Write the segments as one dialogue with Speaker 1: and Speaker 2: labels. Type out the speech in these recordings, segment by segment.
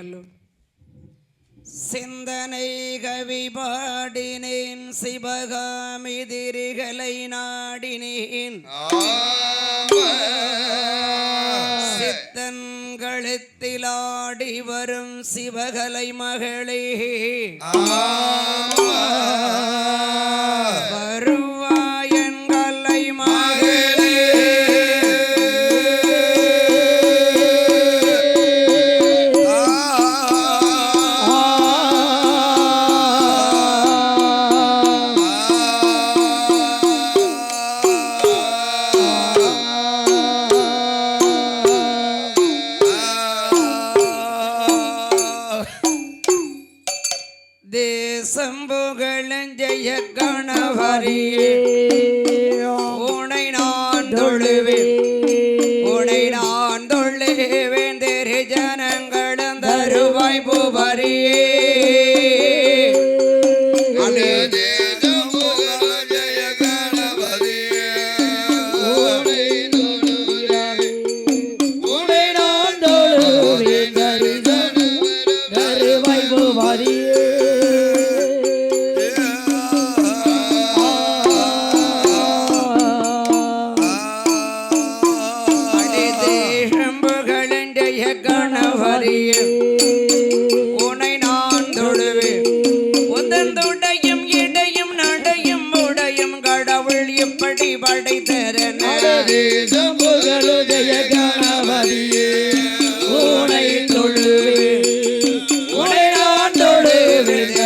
Speaker 1: சொல்லு. சிந்தனை கவி பாடினேன் சிவகாமி திரிகளை நாடினேன் சித்தன்களத்தில் ஆடி வரும் சிவகலை மகளே வருவாயன்கலை மகளே சம்புகளஞ்செய கணவரியே உனை நான் தொழுவேன் உனை நான் தொழுவேன் தெரு ஜனங்களும் தருவாய் பூபரியே உனை நான் தொழுவேன் உந்தன் தொடையும் இடையும் நடையும் உடையும் கடவுள் இப்படி படைத்தரன் உனை தொழுவேன் உனை நான் தொழுவேன்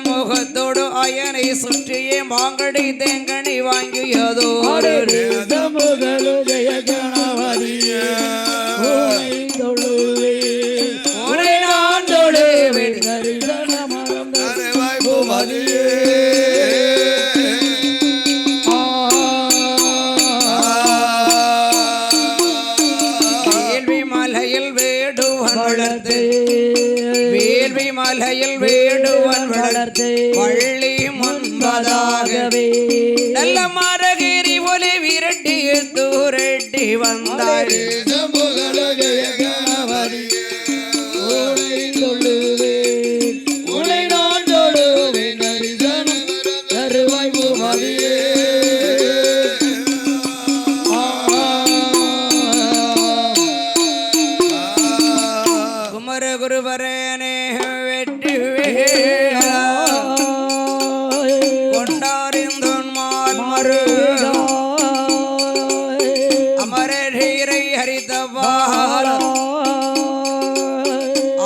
Speaker 1: முகத்தோடு அயனை சுற்றியே மாங்கடி தேங்கனி வாங்கியதோ உனை நான் தொழுவேன் வேள்வி மலையில் வேடுவன் வளர்த்து வேள்வி மலையில் வேடுவன் வளர்த்து வள்ளி முன்பதாகவே நல்ல மரகிரி ஒலி விரட்டி தூரட்டி வந்தாள் உனை நான் தொழுவேன் தருவாய் பூமதியே குமர குருவரனே வெற்றி கொண்டாரிந்தோன்மால் மறு அமரரை ஹரிதவால்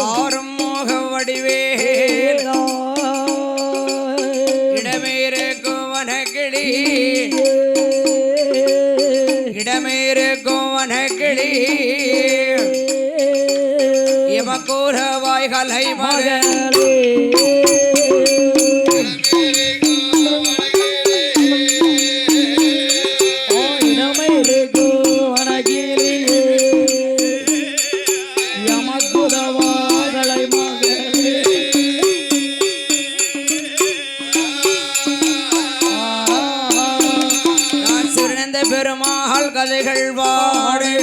Speaker 1: ஆறும் மோக வடிவேல் இடமேருக்கும் வனக்கிளி இடமேருக்கும் வனக்கிளி இமக்கூறவாய் கலை மகளே பெருமாள் கதைகள் பாடு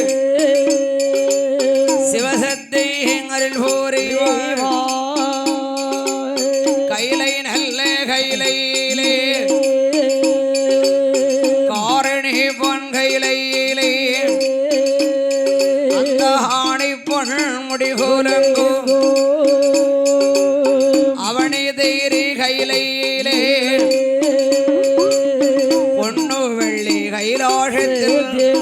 Speaker 1: சிவசக்தி எங்களில் பூரிவாய் கைலை நல்ல கைலையிலே காரணி பொன் கைலையிலே அந்த ஆணி பொன் முடிகூலங்கோ அவனி தைரி கைலையிலே பொண்ணு வெள்ளி கைலாசத்தில்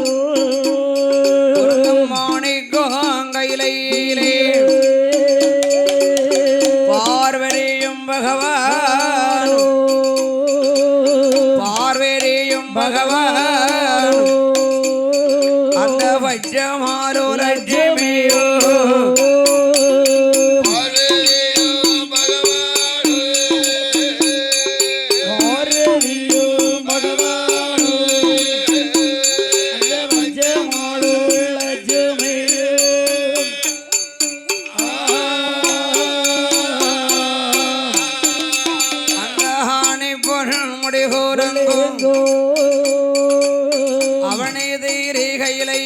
Speaker 1: மாணிக்கோங்கையிலே பார்வரியும் பகவான் பார்வரியும் பகவான் அந்த வஜ்ரமாரோ லட்சுமியோ Jim அவனே தீரிகையிலே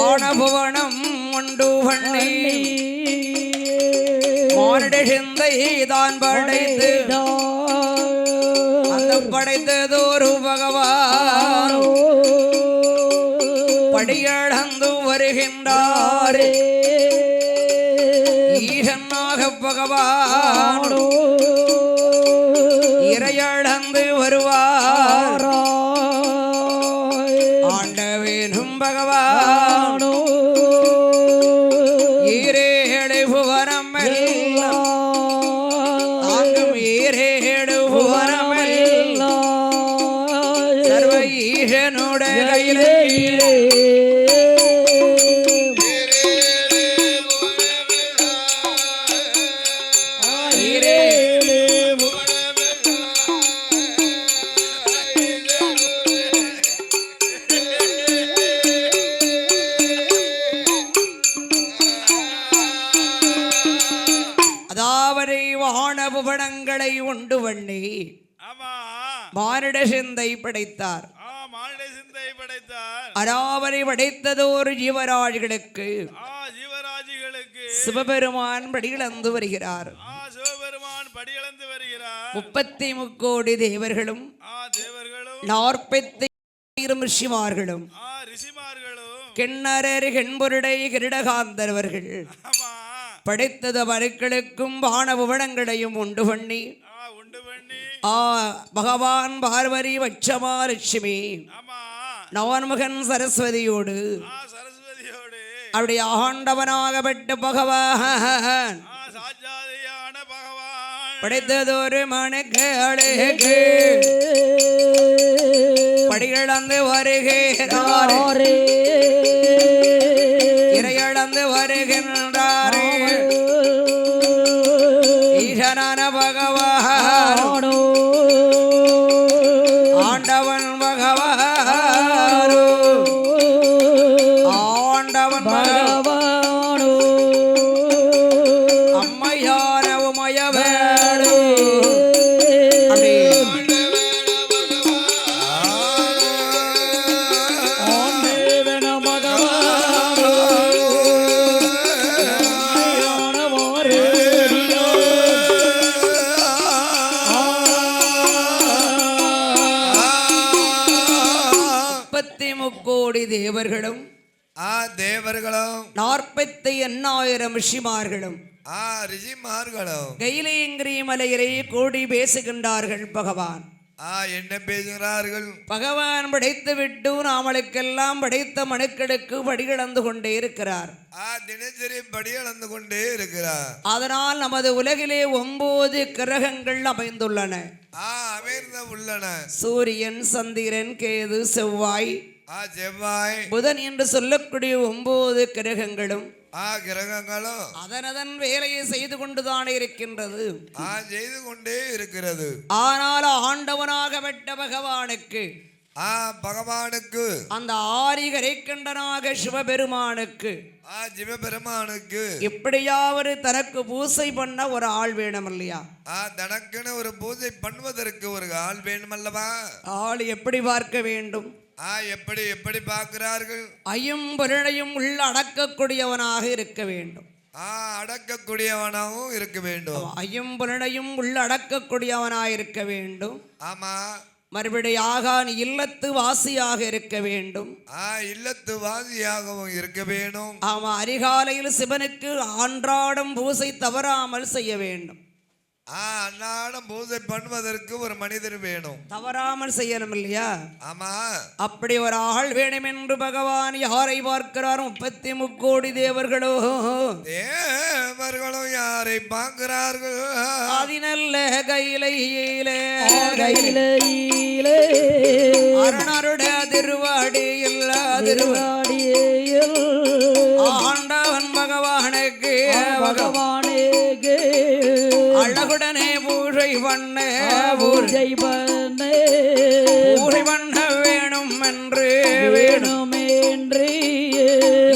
Speaker 1: ஆனபுவனம் உண்டு பண்ணி மானிட சிந்தை தான் படைத்து அந்த படைத்ததோரு பகவான் படியளந்து வருகின்றாரே ஈசனாக பகவான் இறையளந்து வருவார் ஆண்டவேனும் பகவான் ஈரேழு புவனம் தாங்கும் ஈரேழு புவனம் சர்வ ஈசனுடைய கையிலே வானபுவனங்களை உண்டு பண்ணி மானிட சிந்தை படைத்தார். அராவரை படைத்ததோர் ஜீவராஜிகளுக்கு சிவபெருமான் படிகளந்து வருகிறார். 33 கோடி தேவர்களும் 40 ரிஷிமார்களும் கிண்ணரர் கெண்பொருடை கிரீடகாந்தரவர்கள் படைத்தது மருக்களுக்கும் வானபுவனங்களையும் உண்டு பண்ணி பகவான் பார்வதி வட்சமா லட்சுமி நவன்முகன் சரஸ்வதியோடு அவருடைய ஆண்டவனாகப்பட்ட பகவான் படைத்ததொரு மனுக்கு படிகளந்து வருகிறாரே இறையளந்து வருகின்றாரே ஈசனான பகவான் ஆண்டவன் பகவான் ஆண்டவன் பகவான் அம்மையான உமையவேடு கோடி தேவர்களும்
Speaker 2: தேவர்களும்
Speaker 1: 48,000 ரிஷிமார்களும் கைலேங்கிரி மலையிலே கூடி பேசுகின்றார்கள். பகவான்
Speaker 2: என்ன பேசுகிறார்கள்?
Speaker 1: பகவான் படைத்து விட்டு நாமளுக்கெல்லாம் படைத்த மனுக்களுக்கு படிகளந்து கொண்டே இருக்கிறார்.
Speaker 2: தினசரி படிகளந்து கொண்டே இருக்கிறார்.
Speaker 1: அதனால் நமது உலகிலே 9 கிரகங்கள் அமைந்துள்ளன. சூரியன், சந்திரன், கேது, செவ்வாய், புதன் என்று சொல்லக்கூடிய 9 கிரகங்களும் அதனதன் வேலையை செய்து கொண்டுதான் இருக்கின்றது.
Speaker 2: செய்து கொண்டே இருக்கிறது.
Speaker 1: ஆனால் ஆண்டவனாகப்பட்ட பகவானுக்கு அந்த ஆரிகரைக்கண்டனாக சிவபெருமானுக்கு எப்படியாவது தனக்கு பூசை பண்ண ஒரு ஆள் வேணும் இல்லையா?
Speaker 2: தனக்குன்னு ஒரு பூஜை பண்ணுவதற்கு ஒரு ஆள் வேணும் அல்லவா?
Speaker 1: ஆள் எப்படி பார்க்க வேண்டும்?
Speaker 2: எப்படி எப்படி பார்க்கிறார்கள்?
Speaker 1: ஐம்பொருளையும் உள்ள அடக்கக்கூடியவனாக இருக்க வேண்டும்.
Speaker 2: அடக்கக்கூடியவனாகவும் இருக்க வேண்டும்.
Speaker 1: ஐம்பொருளையும் உள்ள அடக்கக்கூடியவனாக இருக்க வேண்டும்.
Speaker 2: ஆமா.
Speaker 1: மறுபடியாக இல்லத்து வாசியாக இருக்க வேண்டும்.
Speaker 2: இல்லத்து வாசியாகவும் இருக்க வேண்டும்.
Speaker 1: ஆமா. அதிகாலையில் சிவனுக்கு அன்றாடம் பூசை தவறாமல் செய்ய வேண்டும்.
Speaker 2: அன்னாடம் பூஜை பண்ணுவதற்கு ஒரு மனிதர் வேணும்,
Speaker 1: தவறாமல் செய்யணும் இல்லையா?
Speaker 2: ஆமா.
Speaker 1: அப்படி ஒரு ஆள் வேணும் என்று பகவான் யாரை பார்க்கிறார்? 33 கோடி தேவர்களும்
Speaker 2: யாரை பார்க்கிறார்கள்?
Speaker 1: அதினல்ல கையிலே அரணருடைய திருவாடியில் ஆண்டவன் பகவானுக்கு அழகுடனே பூஜை பண்ண வேணும் என்று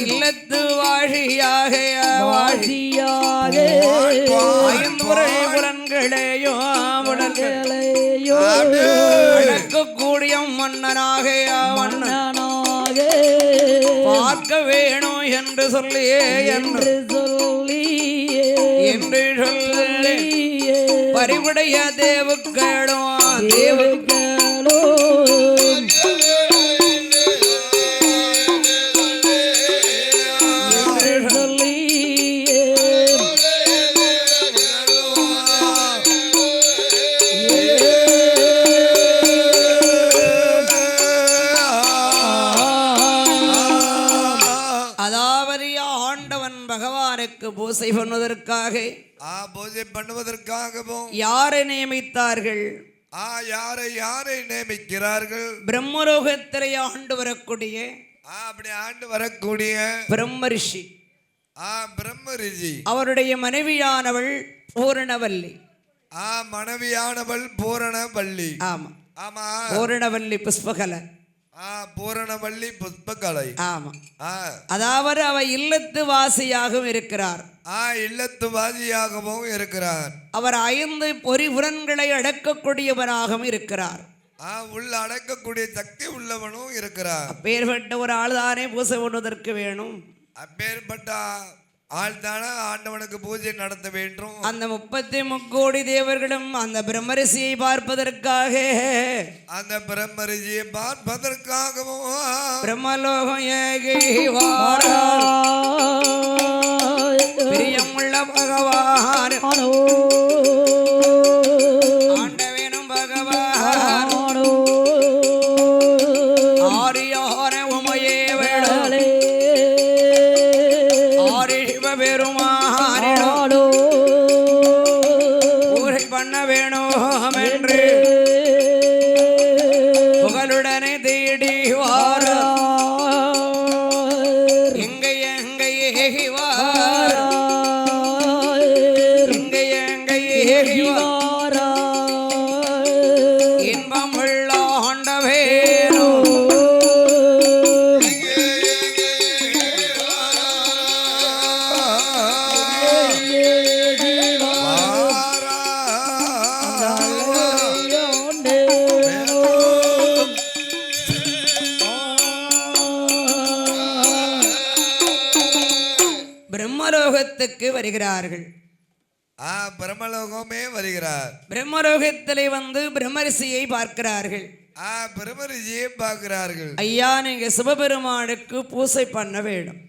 Speaker 1: இல்லத்து வாழியாக ஐந்துரை புலன்களையும் அடக்கக்கூடிய மன்னனாக மன்னனாக பார்க்க வேணும் என்று சொல்லியே என்று சொல்லியே என்று சொல்லி பறிவுடைய தேவுக்களோ தேவுக்களோ பூசை பண்ணுவதற்காக
Speaker 2: பூஜை பண்ணுவதற்காகவும்
Speaker 1: யாரை நியமித்தார்கள்?
Speaker 2: யாரை நியமிக்கிறார்கள்?
Speaker 1: பிரம்மலோகத்திலே ஆண்டு வரக்கூடிய
Speaker 2: அப்படி ஆண்டு வரக்கூடிய
Speaker 1: பிரம்மரிஷி.
Speaker 2: பிரம்மரிஷி
Speaker 1: அவருடைய மனைவியானவள் பூரணவல்லி.
Speaker 2: மனைவியானவள் பூரணவல்லி.
Speaker 1: ஆமா ஆமா, பூரணவல்லி புஷ்பகலை.
Speaker 2: பூரணவல்லி புஷ்பகலை.
Speaker 1: ஆமா, அதாவது அவ இல்லத்து வாசியாகவும் இருக்கிறார்.
Speaker 2: இல்லத்து வாசியாகவும் இருக்கிறார்.
Speaker 1: அவர் 5 பொறிபுரன்களை அடக்கக்கூடியவராகவும் இருக்கிறார்.
Speaker 2: உள்ள அடக்கக்கூடிய சக்தி உள்ளவனும் இருக்கிறார்.
Speaker 1: அப்பேற்பட்ட ஒரு ஆள் தானே பூசை பண்ணுவதற்கு வேணும்.
Speaker 2: அப்பேற்பட்ட ஆள் தானே ஆண்டவனுக்கு பூஜை நடத்த வேண்டும்.
Speaker 1: அந்த 33 கோடி தேவர்களும் அந்த பிரம்மரிஷியை பார்ப்பதற்காக
Speaker 2: அந்த பிரம்மரிஷியை பார்ப்பதற்காகவும்
Speaker 1: பிரம்மலோகம் பிரியமுள்ள பகவான் ஆண்டவேனும் பகவான் ஆரியார உமையே வேளே பெருமானோ ஊரை பண்ண வேணும் என்று புகழுடனே தேடி வார எங்கே வார எங்கே வார இன்பம் உள்ள ஆண்டவேனோ பிரம்மலோகத்துக்கு வருகிறார்கள்.
Speaker 2: பிரம்மலோகமே வருகிறார்.
Speaker 1: பிரம்மலோகத்திலே வந்து பிரம்மரிஷியை பார்க்கிறார்கள்.
Speaker 2: பிரம்மரிஷியை பார்க்கிறார்கள்.
Speaker 1: ஐயா, நீங்க சிவபெருமானுக்கு பூசை பண்ண வேண்டும்.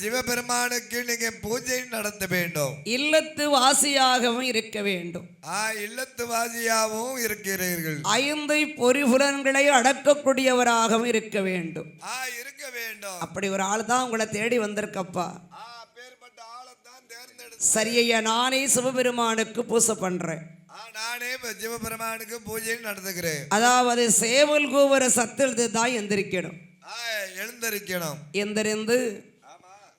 Speaker 2: சிவபெருமானுக்கு நீங்க பூஜை நடத்த வேண்டும்.
Speaker 1: இல்லத்து வாசியாகவும் இருக்க வேண்டும்.
Speaker 2: இல்லத்து வாசியாகவும் இருக்கிறீர்கள்.
Speaker 1: 5 பொறிபுலன்களை அடக்கக்கூடியவராகவும் இருக்க வேண்டும்.
Speaker 2: இருக்க வேண்டும்.
Speaker 1: அப்படி ஒரு ஆள் தான் உங்களை தேடி வந்திருக்கப்பா. சரியையா, நானே சிவபெருமானுக்கு பூசை பண்றேன்.
Speaker 2: நானே சிவபெருமானுக்கு பூஜை நடத்துகிறேன்.
Speaker 1: அதாவது சேவல் கூவர சத்தெழுது தான் எந்திரிக்கணும்.
Speaker 2: எழுந்திருக்கணும்.
Speaker 1: எந்திருந்து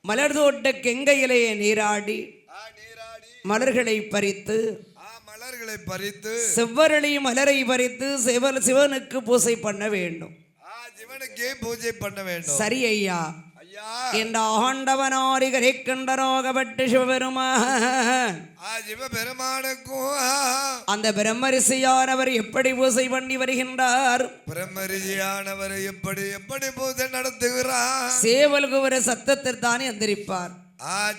Speaker 1: மலர் தோட்ட கெங்கையிலே நீராடி மலர்களை பறித்து செவ்வரளி மலரை பறித்து சிவனுக்கு பூசை பண்ண வேண்டும்.
Speaker 2: சிவனுக்கே பூஜை பண்ண வேண்டும்.
Speaker 1: சரி ஐயா. என்ற ஆண்டவனாரி கரைக்கண்டரோகப்பட்டு சிவபெருமான்
Speaker 2: சிவபெருமானுக்கும்
Speaker 1: அந்த பிரம்மரிஷியானவர் எப்படி பூசை பண்ணி வருகின்றார்?
Speaker 2: பிரம்மரிஷியானவர் எப்படி பூஜை நடத்துகிறார்?
Speaker 1: சேவலுக்கு ஒரு சத்தத்தில் தானே எந்திரிப்பார்.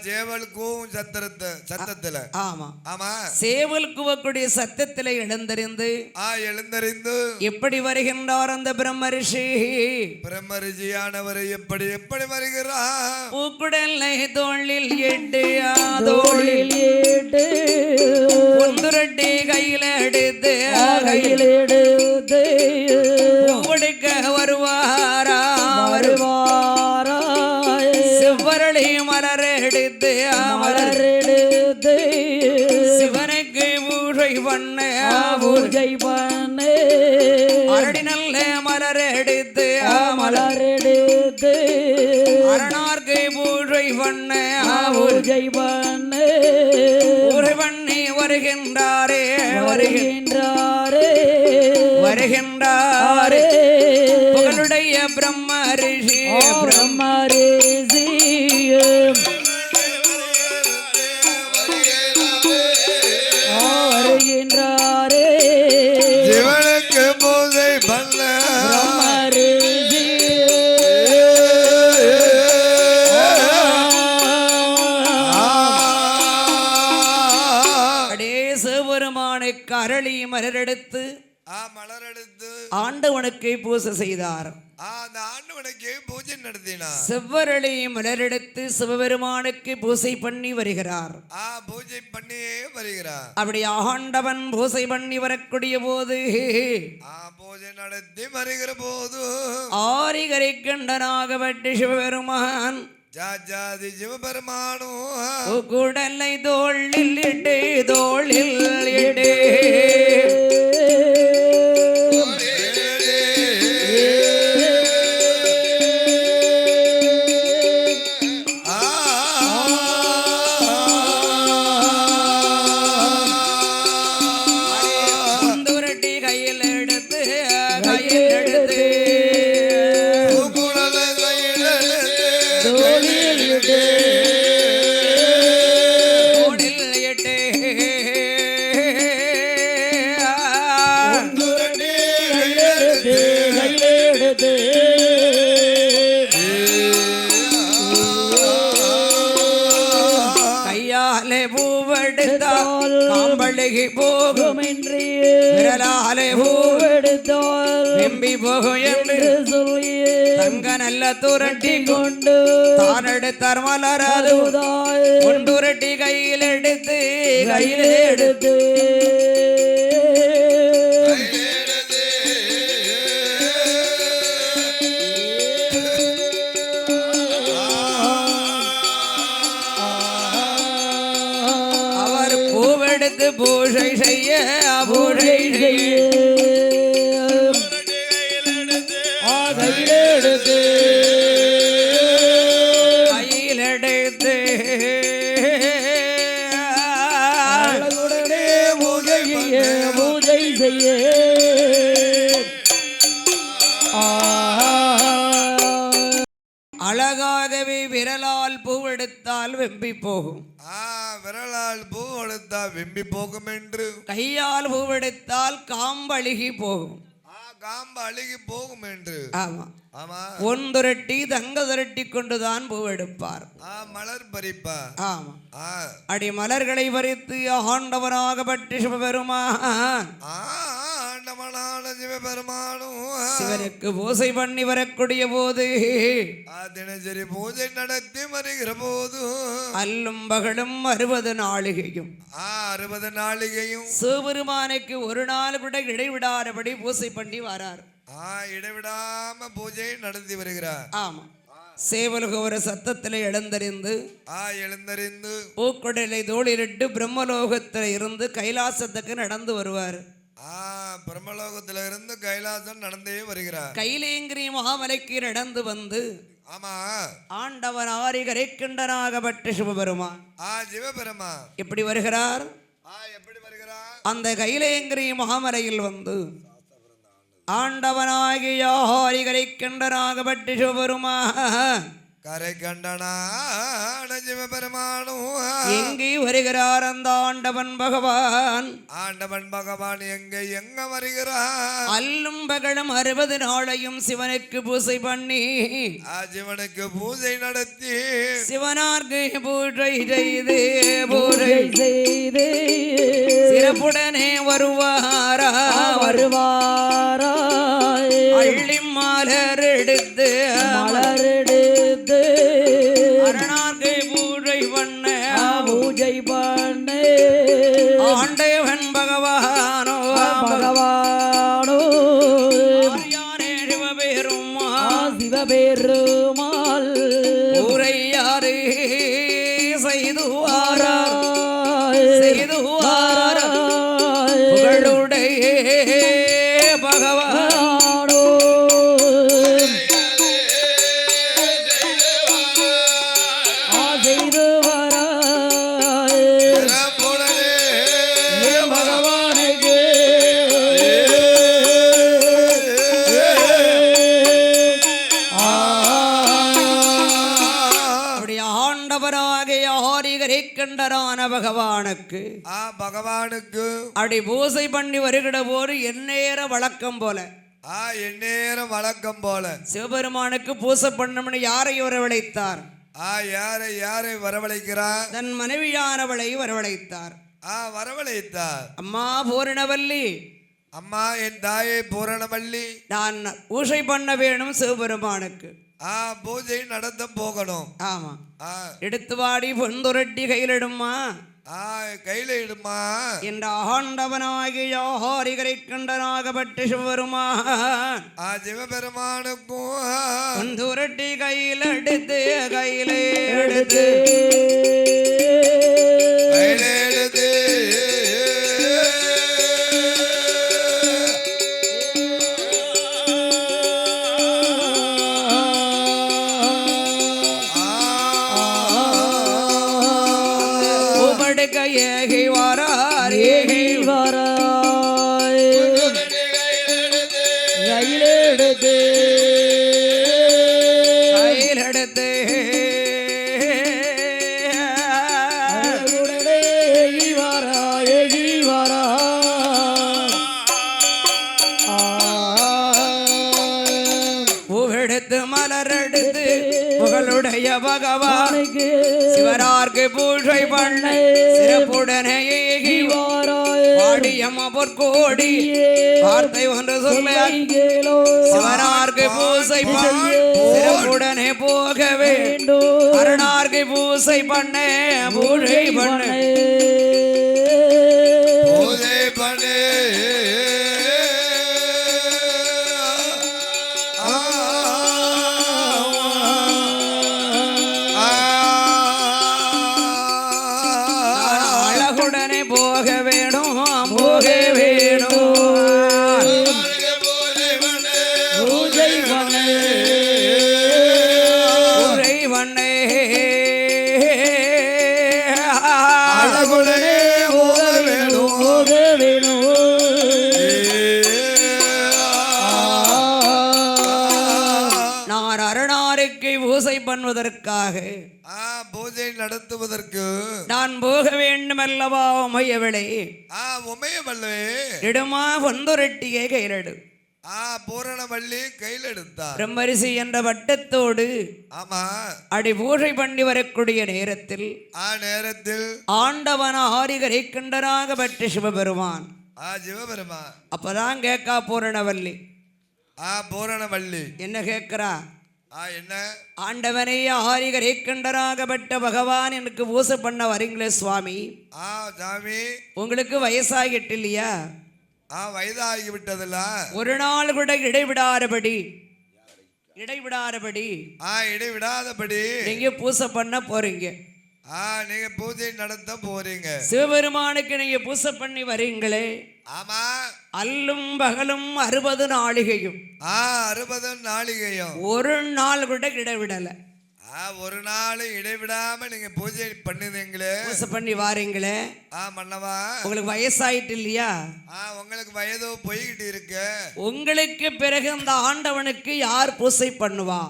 Speaker 2: சேவல் கூவும் சத்தத்துல.
Speaker 1: ஆமா ஆமா, சேவல் கூவக்கூடிய சத்தத்துல எழுந்தறிந்து எப்படி வருகின்றார் அந்த பிரம்மரிஷி?
Speaker 2: பிரம்மரிஷியானவர் எப்படி வருகிறார்?
Speaker 1: பூக்குடலை தோளில் எட்டு தோளில் எட்டு ஒன்றுரட்டி கையில் எடுத்து பூவெடுக்க வருவாரா வருவாரா செவ்வரளி மலர் எடுத்து சிவனுக்கு பூஜை பண்ண அரடி நல்ல மலர் எடுத்து அரணார்க்கு பூஜை பண்ண பூஜை பண்ணி வருகின்றாரே புகழுடைய பிரம்மரிஷி
Speaker 2: வருகின்றாரே
Speaker 1: அரளி மலரெடுத்து
Speaker 2: மலர் எடுத்து
Speaker 1: ஆண்டவனுக்கு பூசை செய்தார்.
Speaker 2: அந்த ஆண்டவனுக்கு பூஜை நடத்தினார்.
Speaker 1: செவ்வரளி மலரெடுத்து சிவபெருமானுக்கு பூசை பண்ணி வருகிறார்.
Speaker 2: பூஜை பண்ணியே வருகிறார்.
Speaker 1: அப்படி ஆண்டவன் பூசை பண்ணி வரக்கூடிய போது
Speaker 2: பூஜை நடத்தி வருகிற போது
Speaker 1: ஆரிகரை கண்டனாகப்பட்டு சிவபெருமான்
Speaker 2: ஜாதி சிவபெருமானும்
Speaker 1: குடலை தோளில் இட்டு தோளில் இட்டு கையாலே பூவெடுத்தால் காம்பழகி போகும் என்று விரலாலே பூவெடுத்தால் வெம்பி போகும் என்று சொல்லி தங்க நல்ல துரட்டி கொண்டு தான் எடுத்தார் மலராது கொண்டுரட்டி கையில் எடுத்து பூஜை செய்ய கையில் எடுத்து பூஜை செய்ய அழகாகவே விரலால் பூவெடுத்தால் வெம்பி போகும்.
Speaker 2: விரலால் பூ எடுத்தால் வெம்பி போகும் என்று
Speaker 1: கையால் பூவெடுத்தால் காம்பழுகி போகும்.
Speaker 2: காம்பு அழுகி போகும் என்று.
Speaker 1: ஆமா ஒன்றுரட்டி தங்க துரட்டி கொண்டுதான் பூவெடுப்பார்.
Speaker 2: மலர் பறிப்பார்.
Speaker 1: ஆமா அடி மலர்களை பறித்து ஆண்டவனாகப்பட்டு சிவபெருமான் சிவனுக்கு பூஜை பண்ணி வரக்கூடிய போது
Speaker 2: தினசரி பூஜை நடத்தி வருகிற போது
Speaker 1: அல்லும் பகலும் 60 நாளிகையும்
Speaker 2: 60 நாளிகையும்
Speaker 1: சிவபெருமானுக்கு ஒரு நாள் கூட இடைவிடாதபடி பூஜை பண்ணி வரார்.
Speaker 2: இடைவிடாம பூஜை நடத்தி வருகிறார்.
Speaker 1: ஆமா சேவலுக ஒரு சத்தத்திலே எழுந்தறிந்து பூக்குடலை தோளிலிட்டு பிரம்மலோகத்தில் இருந்து கைலாசத்துக்கு நடந்து வருவார்.
Speaker 2: பிரம்மலோகத்தில இருந்து கைலாசம் நடந்தே வருகிறார்.
Speaker 1: கைலேங்கிரி மகாமலைக்கு நடந்து வந்து ஆண்டவன் ஆரிகரை கண்டனாகப்பட்ட சிவபெருமான் எப்படி வருகிறார்? அந்த கைலேங்கிரி மகாமலையில் வந்து ஆண்டவனாகிய ஆரிகரை கண்டனாகப்பட்ட சிவபெருமான்
Speaker 2: கரை கண்டனான சிவபெருமானும்
Speaker 1: எங்கே வருகிறார்? அந்த ஆண்டவன் பகவான்
Speaker 2: எங்க வருகிறார்?
Speaker 1: அல்லும் பகலும் 60 நாளையும் சிவனுக்கு பூஜை பண்ணி
Speaker 2: சிவனுக்கு பூஜை நடத்தி
Speaker 1: சிவனார்க்கு பூஜை செய்து சிறப்புடனே வருவாரா அள்ளி மலர் எடுத்து அரணார்க்கு பூஜை பண்ண ஆண்டவன் பகவானோ சிவபெருமாள் ஊரையாரே செய்துவாரா புகழுடைய பகவானோ
Speaker 2: பகவானுக்கு
Speaker 1: அப்படி பூஜை பண்ணி வருகிற போது எந்நேர வழக்கம் போல
Speaker 2: எந்நேரம் வழக்கம் போல
Speaker 1: சிவபெருமானுக்கு பூஜை பண்ணணும்னு யாரை வரவழைத்தார்?
Speaker 2: யாரை வரவழைக்கிறார்?
Speaker 1: தன் மனைவியானவளை வரவழைத்தார்.
Speaker 2: வரவழைத்தார்.
Speaker 1: அம்மா பூரணவல்லி,
Speaker 2: அம்மா என் தாயே பூரணவல்லி,
Speaker 1: நான் பூஜை பண்ண வேணும் சிவபெருமானுக்கு.
Speaker 2: பூஜை நடத்த போகணும்.
Speaker 1: ஆமா,
Speaker 2: ஆ
Speaker 1: எடுத்து வாடி பொந்துரட்டி கையிலிடுமா,
Speaker 2: கையில இடுமா.
Speaker 1: என்ற ஆண்டவனாகிய ஹரிகரை கண்டனாகப்பட்ட சிவபெருமான்
Speaker 2: சிவபெருமானுக்கும்
Speaker 1: பொந்துரட்டி கையில் எடுத்து கையிலே எடுத்து
Speaker 2: கையில எடுத்து
Speaker 1: ஏகி வாரார் ஏகி வாராய் கையிலெடுத்து கையிலெடுத்து ஏகி வாராய் ஏகி வாராய் பூவெடுத்து மலரெடுத்து புகழுடைய பகவானுக்கு சிவரார்க்கு பூஜை பண்ண சிறப்புடனே ஏகி வாடியம்மா பொற்கோடி வார்த்தை ஒன்று சொல்ல சிவனார்க்கு பூசை பண்ண சிறப்புடனே போக வேண்டும். அரணார்க்கு பூசை பண்ண பூஜை பண்ண
Speaker 2: பூஜை பண்ண
Speaker 1: போக வேணும் போக வேணும் பூஜை பண்ணே பூஜை பண்ணே அழகுடனே போக வேணும் போக வேணும். நான் அரணாருக்கு பூஜை பண்ணுவதற்காக
Speaker 2: பூஜை நடத்துவதற்கு
Speaker 1: நான் போக வேண்டும் அல்லவா உமையவளே
Speaker 2: உமையவளே
Speaker 1: இடுமா பொந்துரட்டியை கையிலெடு.
Speaker 2: பூரணவள்ளி கையில் எடுத்தார்.
Speaker 1: பிரம்மரிசி என்ற வட்டத்தோடு
Speaker 2: ஆமா
Speaker 1: அடி பூஜை பண்ணி வரக்கூடிய நேரத்தில்
Speaker 2: நேரத்தில்
Speaker 1: ஆண்டவன ஆரிகரை கண்டனாக பற்ற சிவபெருமான்
Speaker 2: சிவபெருமான்
Speaker 1: அப்பதான் கேட்கா பூரணவல்லி.
Speaker 2: பூரணவள்ளி
Speaker 1: என்ன கேட்கிறா?
Speaker 2: என்ன?
Speaker 1: ஆண்டவனே ஆரிகரை கண்டனாகப்பட்ட பகவான் எனக்கு பூசை பண்ண வரீங்களே சுவாமி.
Speaker 2: சாமி
Speaker 1: உங்களுக்கு வயசாகிட்டு இல்லையா?
Speaker 2: வயதாகி விட்டதுல
Speaker 1: ஒரு நாள் கூட இடைவிடாதபடி இடைவிடாதபடி நீங்க பூசை பண்ண போறீங்க.
Speaker 2: நீங்க பூஜை நடத்த போறீங்க.
Speaker 1: சிவபெருமானுக்கு நீங்க பூசை பண்ணி வரீங்களே.
Speaker 2: ஆமா,
Speaker 1: அல்லும் பகலும் 60 நாளிகையும்
Speaker 2: 60 நாளிகையும்
Speaker 1: ஒரு நாள் கூட இடைவிடல.
Speaker 2: ஒரு நாள் இடைவிடாம நீங்க பூஜை பண்ணுவீங்களே,
Speaker 1: பூசை பண்ணி வாரீங்களே.
Speaker 2: மன்னவா
Speaker 1: உங்களுக்கு வயசாயிட்டு இல்லையா?
Speaker 2: உங்களுக்கு வயதோ போய்கிட்டு இருக்கு. உங்களுக்கு
Speaker 1: பிறகு அந்த ஆண்டவனுக்கு யார் பூசை பண்ணுவா?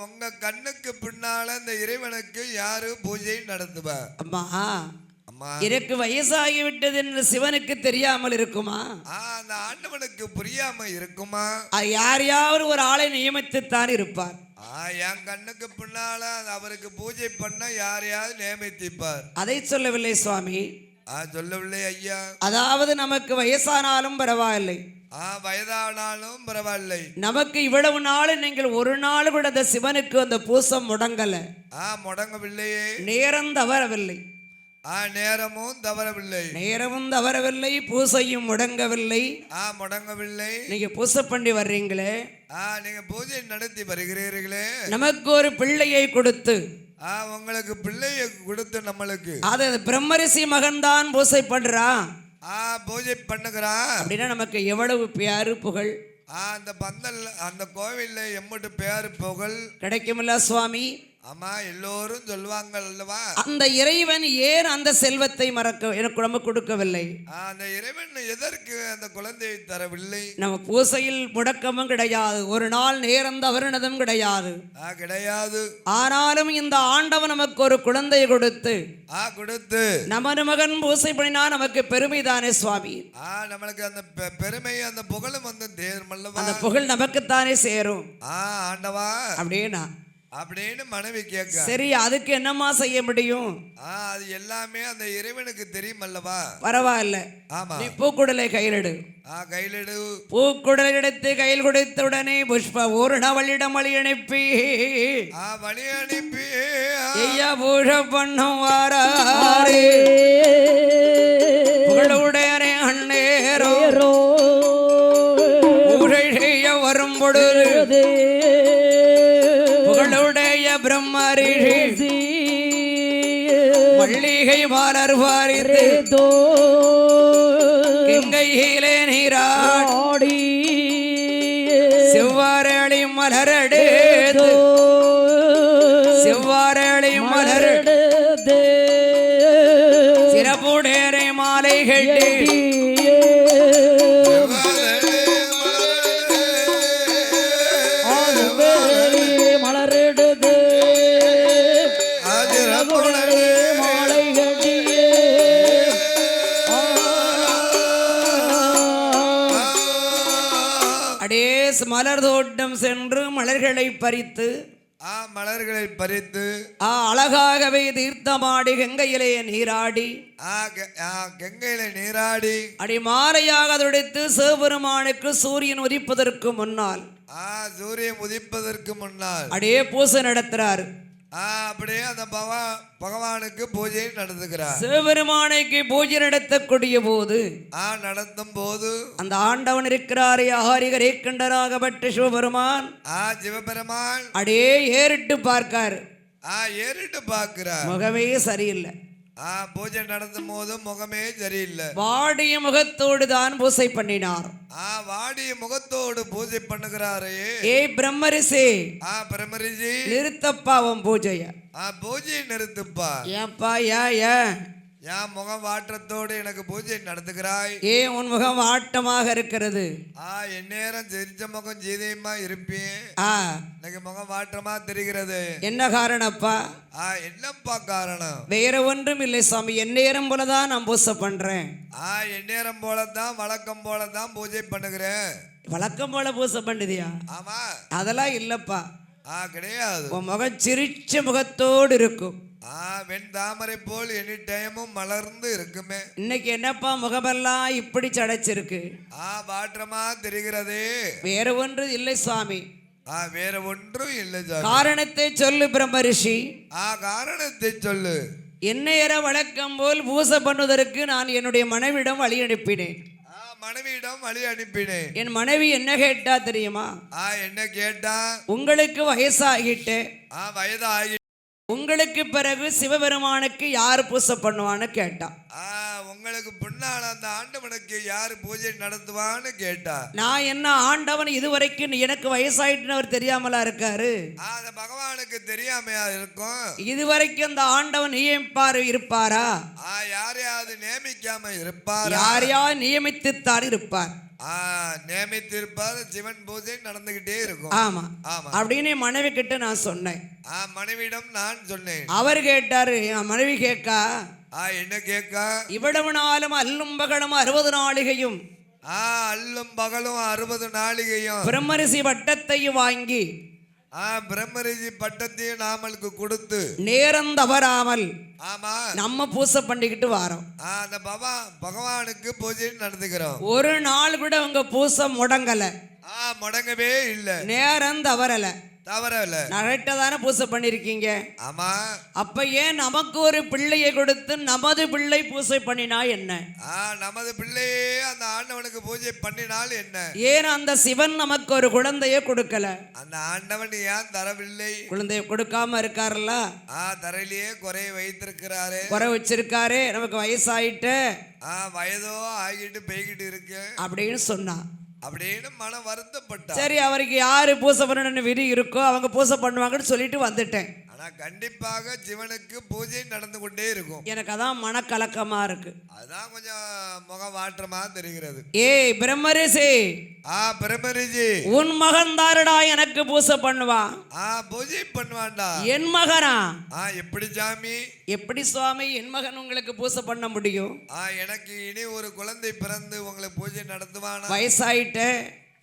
Speaker 2: உங்க கண்ணுக்கு பின்னால இந்த இறைவனுக்கு யாரு பூஜை நடத்துவா?
Speaker 1: அம்மா, எனக்கு வயசாகி விட்டது என்று சிவனுக்கு தெரியாமல் இருக்குமா?
Speaker 2: அந்த ஆண்டவனுக்கு புரியாம இருக்குமா?
Speaker 1: யாரையாவது ஒரு ஆளை நியமித்துத்தான் இருப்பார்.
Speaker 2: என் கண்ணுக்கு பின்னால அவருக்கு பூஜை பண்ண யாரையாவது நியமித்திப்பார்.
Speaker 1: அதை சொல்லவில்லை சுவாமி.
Speaker 2: சொல்லவில்லை ஐயா.
Speaker 1: அதாவது நமக்கு வயசானாலும் பரவாயில்லை,
Speaker 2: வயதானாலும் பரவாயில்லை,
Speaker 1: நமக்கு இவ்வளவு நாள் நீங்கள் ஒரு நாள் கூட அந்த சிவனுக்கு அந்த பூசம் முடங்கல.
Speaker 2: முடங்கவில்லையே,
Speaker 1: நேரம் தவறவில்லை.
Speaker 2: நேரமும் தவறவில்லை,
Speaker 1: நேரமும் தவறவில்லை, பூசையும் முடங்கவில்லை.
Speaker 2: முடங்கவில்லை.
Speaker 1: நீங்க பூசை பண்ணி வர்றீங்களே,
Speaker 2: நீங்க பூஜை நடத்தி வருகிறீர்களே,
Speaker 1: நமக்கு ஒரு பிள்ளையை கொடுத்து
Speaker 2: உங்களுக்கு பிள்ளையை கொடுத்து நம்மளுக்கு
Speaker 1: அது பிரம்மரிசி மகன்தான் பூசை பண்றான்,
Speaker 2: பூஜை பண்ணுகிறான் அப்படின்னா
Speaker 1: நமக்கு எவ்வளவு பேரு புகழ்.
Speaker 2: அந்த பந்தல் அந்த கோவில்ல எம்மட்டு பேரு புகழ்
Speaker 1: கிடைக்குமில்ல சுவாமி?
Speaker 2: ஆமா, எல்லோரும் சொல்லுவாங்க அல்லவா.
Speaker 1: அந்த இறைவன் ஏன் அந்த செல்வத்தை மறக்க எனக்கு நம்ம கொடுக்கவில்லை?
Speaker 2: அந்த இறைவன் எதற்கு அந்த குழந்தையை தரவில்லை?
Speaker 1: நம்ம பூசையில் முடக்கமும் கிடையாது, ஒரு நாள் நேரம் தவறினதும் கிடையாது. ஆனாலும் இந்த ஆண்டவன் நமக்கு ஒரு குழந்தையை கொடுத்து நமது மகன் பூசை பண்ணினா நமக்கு பெருமை தானே சுவாமி.
Speaker 2: நம்மளுக்கு அந்த பெருமை அந்த புகழும் வந்து
Speaker 1: அந்த புகழ் நமக்குத்தானே சேரும்.
Speaker 2: ஆண்டவா
Speaker 1: அப்படின்னா
Speaker 2: அப்படின்னு மனைவி கேட்க.
Speaker 1: சரி, அதுக்கு என்னம்மா செய்ய முடியும்?
Speaker 2: அது எல்லாமே அந்த இறைவனுக்கு தெரியும் அல்லவா.
Speaker 1: பரவாயில்ல,
Speaker 2: ஆமா.
Speaker 1: நீ பூக்குடலை கையிலெடு.
Speaker 2: கையிலெடு.
Speaker 1: பூக்குடலை எடுத்து கையில் கொடுத்த உடனே புஷ்ப ஊர்ணவளிடம் வழி அனுப்பி
Speaker 2: வழி அனுப்பி
Speaker 1: ஐயா பூஷ பண்ணும் வாரே புகழுடையரே அண்ணேரோ பூஜை செய்ய வரும் பொழுது புகழுடைய பிரம்மரிஷி மல்லிகை மலர் பாரித்து கங்கையிலே நீராடி செவ்வாரளி மலரடேது செவ்வாரளி மலரடேது சிறப்புடேரை மாலை கட்டி மலரெடுது மாலை கட்டியே அடேஸ் மலர் தோட்டம் சென்று மலர்களை பறித்து அழகாகவே தீர்த்தமாடி கங்கையிலே நீராடி அடி மாலையாக துடைத்து சிவபெருமானுக்கு சூரியன் உதிப்பதற்கு முன்னால் அடே பூசை நடத்துறாரு.
Speaker 2: அப்படியே அந்த பகவானுக்கு பூஜை நடத்துகிறார்.
Speaker 1: சிவபெருமானுக்கு பூஜை நடத்தக்கூடிய போது
Speaker 2: நடத்தும் போது
Speaker 1: அந்த ஆண்டவன் இருக்கிறாரே ஆகாரிகரே கண்டராகப்பட்ட சிவபெருமான் அடே ஏறிட்டு பார்க்காரு.
Speaker 2: ஏறிட்டு பார்க்கிறார்.
Speaker 1: முகமே சரியில்லை.
Speaker 2: பூஜை நடத்தும் போது முகமே சரியில்லை.
Speaker 1: வாடிய முகத்தோடு தான் பூஜை பண்ணினார்.
Speaker 2: வாடிய முகத்தோடு பூஜை பண்ணுகிறாரே.
Speaker 1: பிரம்மரிஷி
Speaker 2: பிரம்மரிஷி
Speaker 1: நிறுத்தப்பா உன் பூஜைய.
Speaker 2: பூஜையை நிறுத்துப்பா.
Speaker 1: ஏப்பா
Speaker 2: என் முகம் வாட்டத்தோடு எனக்கு பூஜை நடத்துகிறாய்.
Speaker 1: உன் முகம் வாட்டமாக இருக்கிறது.
Speaker 2: என் நேரம் சிரிச்ச முகம் ஜீதயமா இருப்பேன். எனக்கு முகம் வாட்டமா தெரிகிறது.
Speaker 1: என்ன காரணப்பா?
Speaker 2: என்னப்பா காரணம்?
Speaker 1: வேற ஒன்றும் இல்லை சாமி, என் நேரம் போலதான் நான் பூஜை பண்றேன்.
Speaker 2: என் நேரம் போலதான் வழக்கம் போலதான் பூஜை பண்ணுகிறேன்.
Speaker 1: வழக்கம் போல பூஜை பண்ணுதியா?
Speaker 2: ஆமா.
Speaker 1: அதெல்லாம் இல்லப்பா.
Speaker 2: கிடையாது.
Speaker 1: உன் முகம் சிரிச்ச முகத்தோடு இருக்கும்.
Speaker 2: வெண் தாமரை போல் எனி டைமும் மலர்ந்து இருக்குமே.
Speaker 1: இன்னைக்கு என்னப்பா முகமெல்லாம் இப்படி சடைச்சிருக்கு?
Speaker 2: வாட்டமா தெரிகிறதே.
Speaker 1: வேற ஒன்று இல்லை சுவாமி.
Speaker 2: வேற ஒன்றும் இல்லை சாமி.
Speaker 1: காரணத்தை சொல்லு பிரம்மரிஷி.
Speaker 2: காரணத்தை சொல்லு.
Speaker 1: என்னையர வழக்கம் போல் பூஜை பண்ணுவதற்கு நான் என்னுடைய மனைவியிடம் வழி அனுப்பினேன்.
Speaker 2: மனைவியிடம் வழி அனுப்பினேன்.
Speaker 1: என் மனைவி என்ன கேட்டா தெரியுமா?
Speaker 2: என்ன கேட்டா?
Speaker 1: உங்களுக்கு வயசாகிட்டு
Speaker 2: வயதாகி
Speaker 1: உங்களுக்கு பிறகு சிவபெருமானுக்கு யார் பூஜை பண்ணுவான்னு கேட்டா.
Speaker 2: உங்களுக்கு பின்னால் அந்த ஆண்டவனுக்கு யாரு பூஜை நடத்துவான்னு கேட்டா. நான்
Speaker 1: என்ன ஆண்டவன் இதுவரைக்கும் எனக்கு வயசாயிட்டுன்னு அவர் தெரியாமலா இருக்காரு?
Speaker 2: அந்த பகவானுக்கு தெரியாமையா இருக்கும்.
Speaker 1: இதுவரைக்கும் அந்த ஆண்டவன் நியமிப்பாரு இருப்பாரா?
Speaker 2: யாரையாவது நியமிக்காம இருப்பார்.
Speaker 1: யாரையாவது நியமித்துத்தான் இருப்பார்.
Speaker 2: நியமித்திருப்பார். சிவன் பூஜை நடந்துகிட்டே இருக்கும்.
Speaker 1: ஆமா ஆமா அப்படின்னு மனைவி கிட்ட நான் சொன்னேன்.
Speaker 2: மனைவியிடம் நான் சொன்னேன்.
Speaker 1: அவர் கேட்டாரு. மனைவி கேட்கா.
Speaker 2: என்ன கேட்கா?
Speaker 1: இவ்வளவு நாளும் அல்லும் பகலும் 60 நாளிகையும்
Speaker 2: அல்லும் பகலும் 60 நாளிகையும்
Speaker 1: பிரம்மரிஷி பட்டத்தையும் வாங்கி
Speaker 2: பிரம்மரிஷி பட்டத்தையும் நாமளுக்கு கொடுத்து
Speaker 1: நேரம் தவறாமல்
Speaker 2: ஆமா
Speaker 1: நம்ம பூஜை பண்ணிக்கிட்டு வரோம்.
Speaker 2: அந்த பகவானுக்கு பூஜை நடத்துகிறோம்.
Speaker 1: ஒரு நாள் கூட உங்க பூஜை முடங்கல.
Speaker 2: முடங்கவே இல்லை.
Speaker 1: நேரம் தவறல.
Speaker 2: கரெக்டா
Speaker 1: தானே பூஜை பண்ணிருக்கீங்க.
Speaker 2: ஆமா.
Speaker 1: அப்ப ஏன் நமக்கு ஒரு பிள்ளையை கொடுத்து நமது பிள்ளை பூஜை பண்ணினா என்ன?
Speaker 2: நமது பிள்ளையே அந்த ஆண்டவனுக்கு பூஜை பண்ணினால் என்ன?
Speaker 1: ஏன் அந்த சிவன் நமக்கு ஒரு குழந்தையை கொடுக்கல?
Speaker 2: அந்த ஆண்டவன் ஏன் தரவில்லை?
Speaker 1: குழந்தையை கொடுக்காம இருக்காருல்ல.
Speaker 2: தரையிலேயே குறை வைத்திருக்கிறாரு.
Speaker 1: குறை வச்சிருக்காரு. நமக்கு வயசாயிட்டு
Speaker 2: வயதோ ஆகிட்டு போய்கிட்டு இருக்கு
Speaker 1: அப்படின்னு சொன்னா.
Speaker 2: அப்படின்னு மன வருத்தப்பட்டா.
Speaker 1: சரி, அவருக்கு யாரு பூஜை பண்ணணும்னு விதி இருக்கோ அவங்க பூஜை பண்ணுவாங்கன்னு சொல்லிட்டு வந்துட்டேன்.
Speaker 2: கண்டிப்பாக சிவனுக்கு பூஜை நடந்து கொண்டே இருக்கும்.
Speaker 1: எனக்கு அதான் மனக்கலக்கமா இருக்கு.
Speaker 2: அதான் கொஞ்சம் முக மாற்றமா தெரிகிறது.
Speaker 1: பிரம்மரிஷி.
Speaker 2: பிரம்மரிஷி
Speaker 1: உன் மகன் தாரடா எனக்கு பூஜை பண்ணுவான்.
Speaker 2: பூஜை பண்ணுவான்டா.
Speaker 1: என் மகனா?
Speaker 2: எப்படி சாமி?
Speaker 1: எப்படி சுவாமி என் மகன் உங்களுக்கு பூஜை பண்ண முடியும்?
Speaker 2: எனக்கு இனி ஒரு குழந்தை பிறந்து உங்களுக்கு பூஜை நடத்துவானா?
Speaker 1: வயசாயிட்டு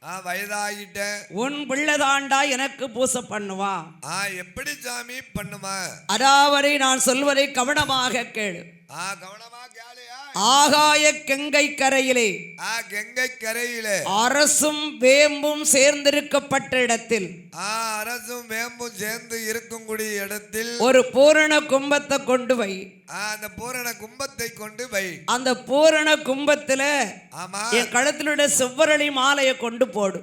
Speaker 2: வயதாகிட்ட
Speaker 1: உன் பிள்ளைதாண்டா எனக்கு பூசை பண்ணுவா.
Speaker 2: எப்படி சாமி பண்ணுமா?
Speaker 1: அதாவது நான் சொல்வதை கவனமாக கேளு.
Speaker 2: கவனமா கேளையா?
Speaker 1: ஆகாய கங்கை கரையிலே
Speaker 2: கங்கை கரையிலே
Speaker 1: அரசும் வேம்பும் சேர்ந்திருக்கப்பட்ட இடத்தில்
Speaker 2: அரசும் வேம்பும் சேர்ந்து இருக்கக்கூடிய இடத்தில்
Speaker 1: ஒரு பூரண கும்பத்தை கொண்டு வை.
Speaker 2: அந்த பூரண கும்பத்தை கொண்டு வை.
Speaker 1: அந்த பூரண கும்பத்துல என் கழுத்திலுடைய செவ்வரளி மாலையை கொண்டு போடு.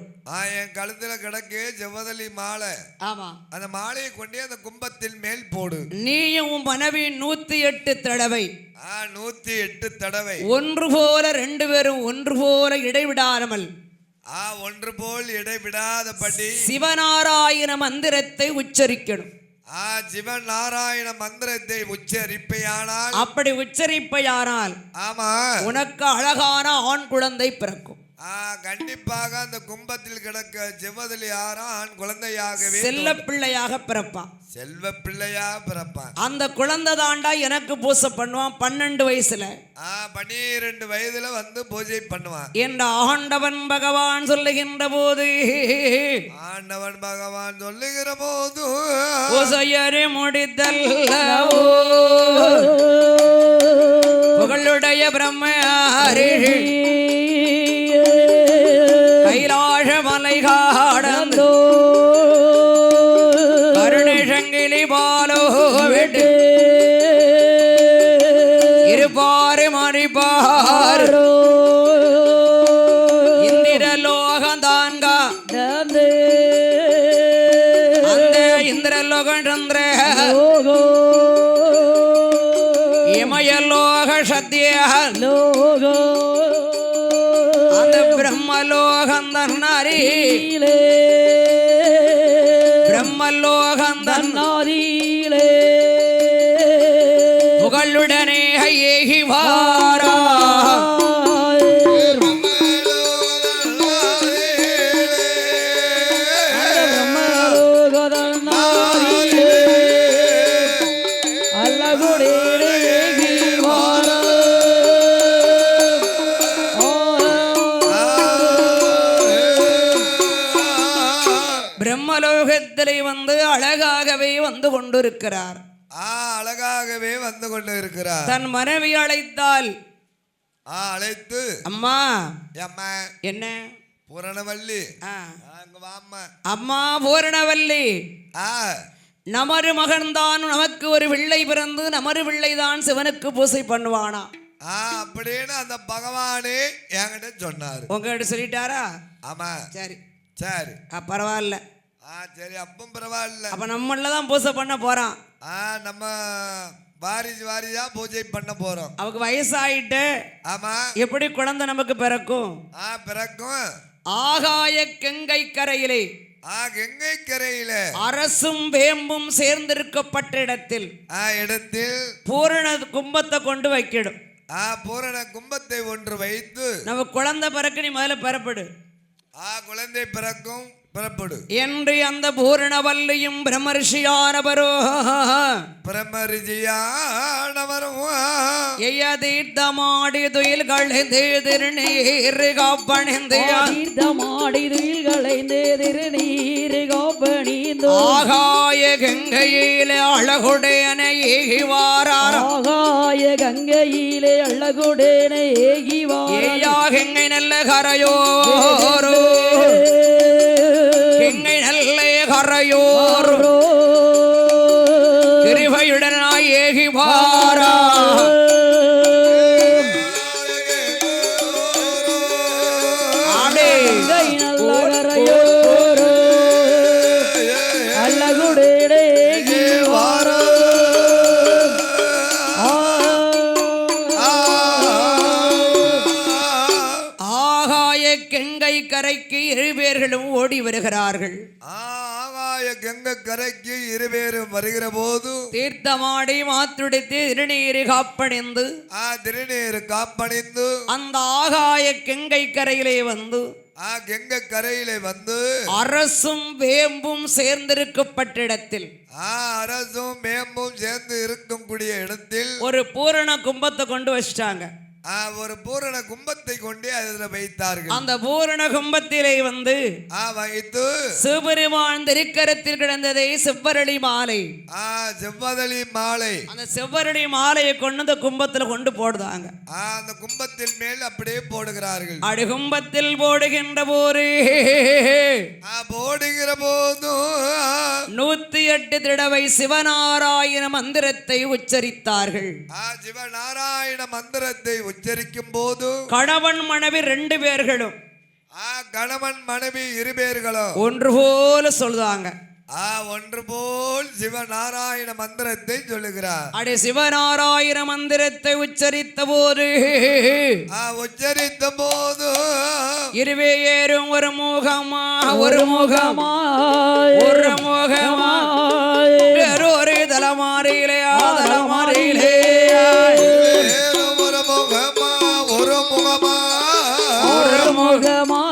Speaker 2: என் கழுத்துல கிடக்கு செவ்வரளி மாலை.
Speaker 1: ஆமா, அந்த
Speaker 2: மாலையை கொண்டு அந்த கும்பத்தின் மேல் போடு.
Speaker 1: நீயும் உன் மனைவி 108 தடவை
Speaker 2: 108 தடவை
Speaker 1: ஒன்று போல 2 பேரும் ஒன்று போல இடைவிடாமல்
Speaker 2: ஒன்று போல் இடைவிடாதபடி
Speaker 1: சிவநாராயண மந்திரத்தை உச்சரிக்கணும்.
Speaker 2: சிவநாராயண மந்திரத்தை உச்சரிப்பையானால்,
Speaker 1: அப்படி உச்சரிப்பையானால்
Speaker 2: ஆமா
Speaker 1: உனக்கு அழகான ஆண் குழந்தை பிறக்கும்.
Speaker 2: கண்டிப்பாக அந்த கும்பத்தில் கிடக்க செவ்வதலி ஆண் குழந்தையாகவே
Speaker 1: செல்ல பிள்ளையாக பிறப்பான்.
Speaker 2: செல்வ பிள்ளையா பிறப்பான்.
Speaker 1: அந்த குழந்தை தாண்டா எனக்கு பூசை பண்ணுவான். 12 வயசுல
Speaker 2: 12 வயதுல வந்து பூஜை பண்ணுவான்
Speaker 1: என்ற ஆண்டவன் பகவான் சொல்லுகின்ற போது
Speaker 2: ஆண்டவன் பகவான் சொல்லுகிற போது
Speaker 1: பூசையறி முடித்தல்லவோ புகழுடைய பிரம்மரே கைலாச மலை காடந்தோ கருணை சங்கிலி பாலோ விட்டு இருப்பாரு மறிப்பாரோ இந்திர லோகந்தான்கா அந்த இந்திர லோகம் சந்திர இமயலோக சத்திய லோகோ அந்த பிரம்மலோகந்தன்னாரி பிரம்மலோகந்தன்னாரியிலே புகழுடனே ஏகி வாரா பிரம்மலோகத்திலே வந்து அழகாகவே வந்து கொண்டிருக்கிறார்.
Speaker 2: அழகாகவே வந்து கொண்டிருக்கிறார்.
Speaker 1: தன் மனைவி அழைத்தால்
Speaker 2: அழைத்து
Speaker 1: அம்மா
Speaker 2: அம்மா
Speaker 1: என்ன
Speaker 2: பூரணவல்லி
Speaker 1: அம்மா பூரணவல்லி நமரு மகன்தான் நமக்கு ஒரு பிள்ளை பிறந்து நமரு பிள்ளைதான் சிவனுக்கு பூசை பண்ணுவானா
Speaker 2: அப்படின்னு அந்த பகவானே என்கிட்ட சொன்னாரு.
Speaker 1: உங்ககிட்ட சொல்லிட்டாரா?
Speaker 2: ஆமா.
Speaker 1: சரி
Speaker 2: சரி
Speaker 1: பரவாயில்ல.
Speaker 2: சரி அப்பவும் பரவாயில்ல.
Speaker 1: அப்ப நம்மளதான் பூஜை பண்ண போறான்.
Speaker 2: நம்ம வாரியா பூஜை பண்ண போறோம்.
Speaker 1: அவருக்கு வயசாயிட்டு
Speaker 2: ஆமா
Speaker 1: எப்படி குழந்தை நமக்கு பிறக்கும்?
Speaker 2: பிறக்கும்.
Speaker 1: ஆகாய கங்கை கரையிலே
Speaker 2: கங்கை கரையில
Speaker 1: அரசும் வேம்பும் சேர்ந்திருக்கப்பட்ட இடத்தில் பூரண கும்பத்தை கொண்டு வைக்கிடும்.
Speaker 2: பூரண கும்பத்தை ஒன்று வைத்து
Speaker 1: நம்ம குழந்தை பிறகு நீ முதல்ல பெறப்படு.
Speaker 2: குழந்தை பிறக்கும் புறப்படு
Speaker 1: என்று அந்த பூரணவல்லியும் பிரம்மர்ஷியானவரோ எய்ய தீர்த்தமாடி துயில்களை திருநீர் காப்பணிந்து
Speaker 3: தீர்த்தமாடி துயில்களை திருநீர் காப்பணிந்து
Speaker 1: ஆகாய கங்கையிலே அழகுடையனை ஏகிவாரார்.
Speaker 3: ஆகாய கங்கையிலே அழகுடையனை ஏகிவார்.
Speaker 1: கங்கை நல்ல கரையோரோ கங்கை நல்ல கரையோர் கிருபையுடன் ஏகிவாரா. கங்கை கரைக்கு 2 பேர்களும் ஓடி வருகிறார்கள்.
Speaker 2: ஆகாய கங்கை கரைக்கு 2 பேரும் வருகிற போது
Speaker 1: தீர்த்தமாடி மாத்துடித்து திருநீர் காப்பணிந்து
Speaker 2: திருநீர் காப்பணிந்து
Speaker 1: அந்த ஆகாய கங்கை கரையிலே வந்து
Speaker 2: கங்கை கரையிலே வந்து
Speaker 1: அரசும் வேம்பும் சேர்ந்திருக்கப்பட்ட இடத்தில்
Speaker 2: அரசும் வேம்பும் சேர்ந்து இருக்கக்கூடிய இடத்தில்
Speaker 1: ஒரு பூரண கும்பத்தை கொண்டு வச்சிட்டாங்க.
Speaker 2: ஒரு பூரண கும்பத்தை கொண்டு அதில் வைத்தார்கள்.
Speaker 1: அந்த பூரண கும்பத்திலே வந்து
Speaker 2: வைத்து
Speaker 1: சிவபெருமான் திருக்கரத்தில் கிடந்ததை செவ்வரளி மாலை.
Speaker 2: செவ்வரளி மாலை.
Speaker 1: அந்த செவ்வரளி மாலையை கொண்டு அந்த கும்பத்தில் கொண்டு போடுதாங்க.
Speaker 2: அந்த கும்பத்தில் மேல் அப்படியே போடுகிறார்கள்.
Speaker 1: அடி கும்பத்தில் போடுகின்ற போது
Speaker 2: போடுகிற போதும்
Speaker 1: 108 தடவை சிவநாராயண மந்திரத்தை உச்சரித்தார்கள்.
Speaker 2: சிவநாராயண மந்திரத்தை உச்சரிக்கும் போது
Speaker 1: கணவன் மனைவி 2 பேர்களும்
Speaker 2: கணவன் மனைவி 2 பேர்களும்
Speaker 1: ஒன்று போல சொல்லுதாங்க.
Speaker 2: ஒன்று போல் சிவநாராயண மந்திரத்தை சொல்லுகிறார்.
Speaker 1: அடி சிவநாராயண மந்திரத்தை உச்சரித்த போது இருவேரும் ஒரு முகமா ஒரு முகமா ஒரு முகமா ஒரு தலைமாறியிலே தலைமாறியிலே
Speaker 2: ஒரு முகமா ஒரு முகமா
Speaker 3: ஒரு முகமா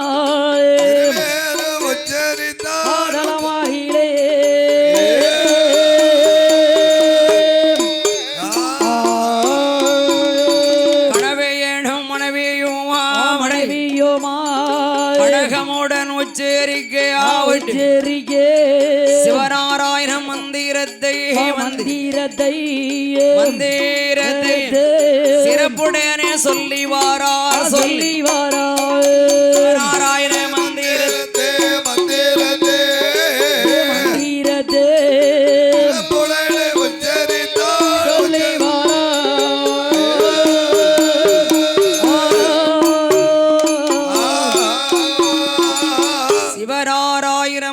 Speaker 1: சிவநாராயண மந்திரத்தை
Speaker 3: மந்திரத்தை
Speaker 1: மந்திரத்தை சிறப்புடனே சொல்லி வாரார் சொல்லி
Speaker 3: வாரார்.
Speaker 1: நாராயண மந்திரத்தை
Speaker 3: மந்திரத்தை சொல்லி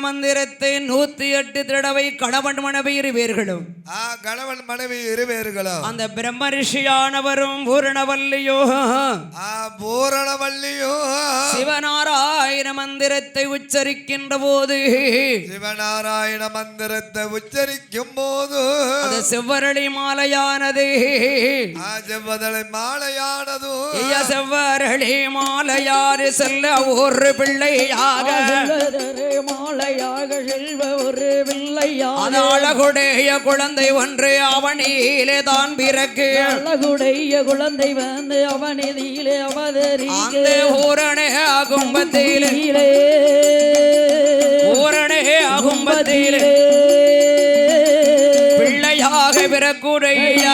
Speaker 1: மந்திரத்தை 108 தடவை கணவன் மனைவி 2 பேர்களும்
Speaker 2: கணவன் மனைவி 2 பேர்களும்
Speaker 1: அந்த பிரம்ம ரிஷியானவரும் பூரணவல்லியோ சிவநாராயண மந்திரத்தை உச்சரிக்கின்ற போது
Speaker 2: சிவநாராயண மந்திரத்தை உச்சரிக்கும் போது
Speaker 1: அந்த செவ்வரளி மாலையானது
Speaker 2: செவ்வரளி மாலையானது
Speaker 1: செவ்வரளி மாலையாறு செல்ல ஒரு பிள்ளையாக
Speaker 3: மாலையாக செல்வ ஒரு பிள்ளையாக
Speaker 1: அழகுடைய குழந்தை ஒன்று அவனிலே தான் பிறக்கு
Speaker 3: அழகுடைய குழந்தை வந்து அவனிலே அவதரிக்க
Speaker 1: ஊரணே கும்பத்திலே ஊரணே கும்பத்திலே பிள்ளையாக பிறக்குடைய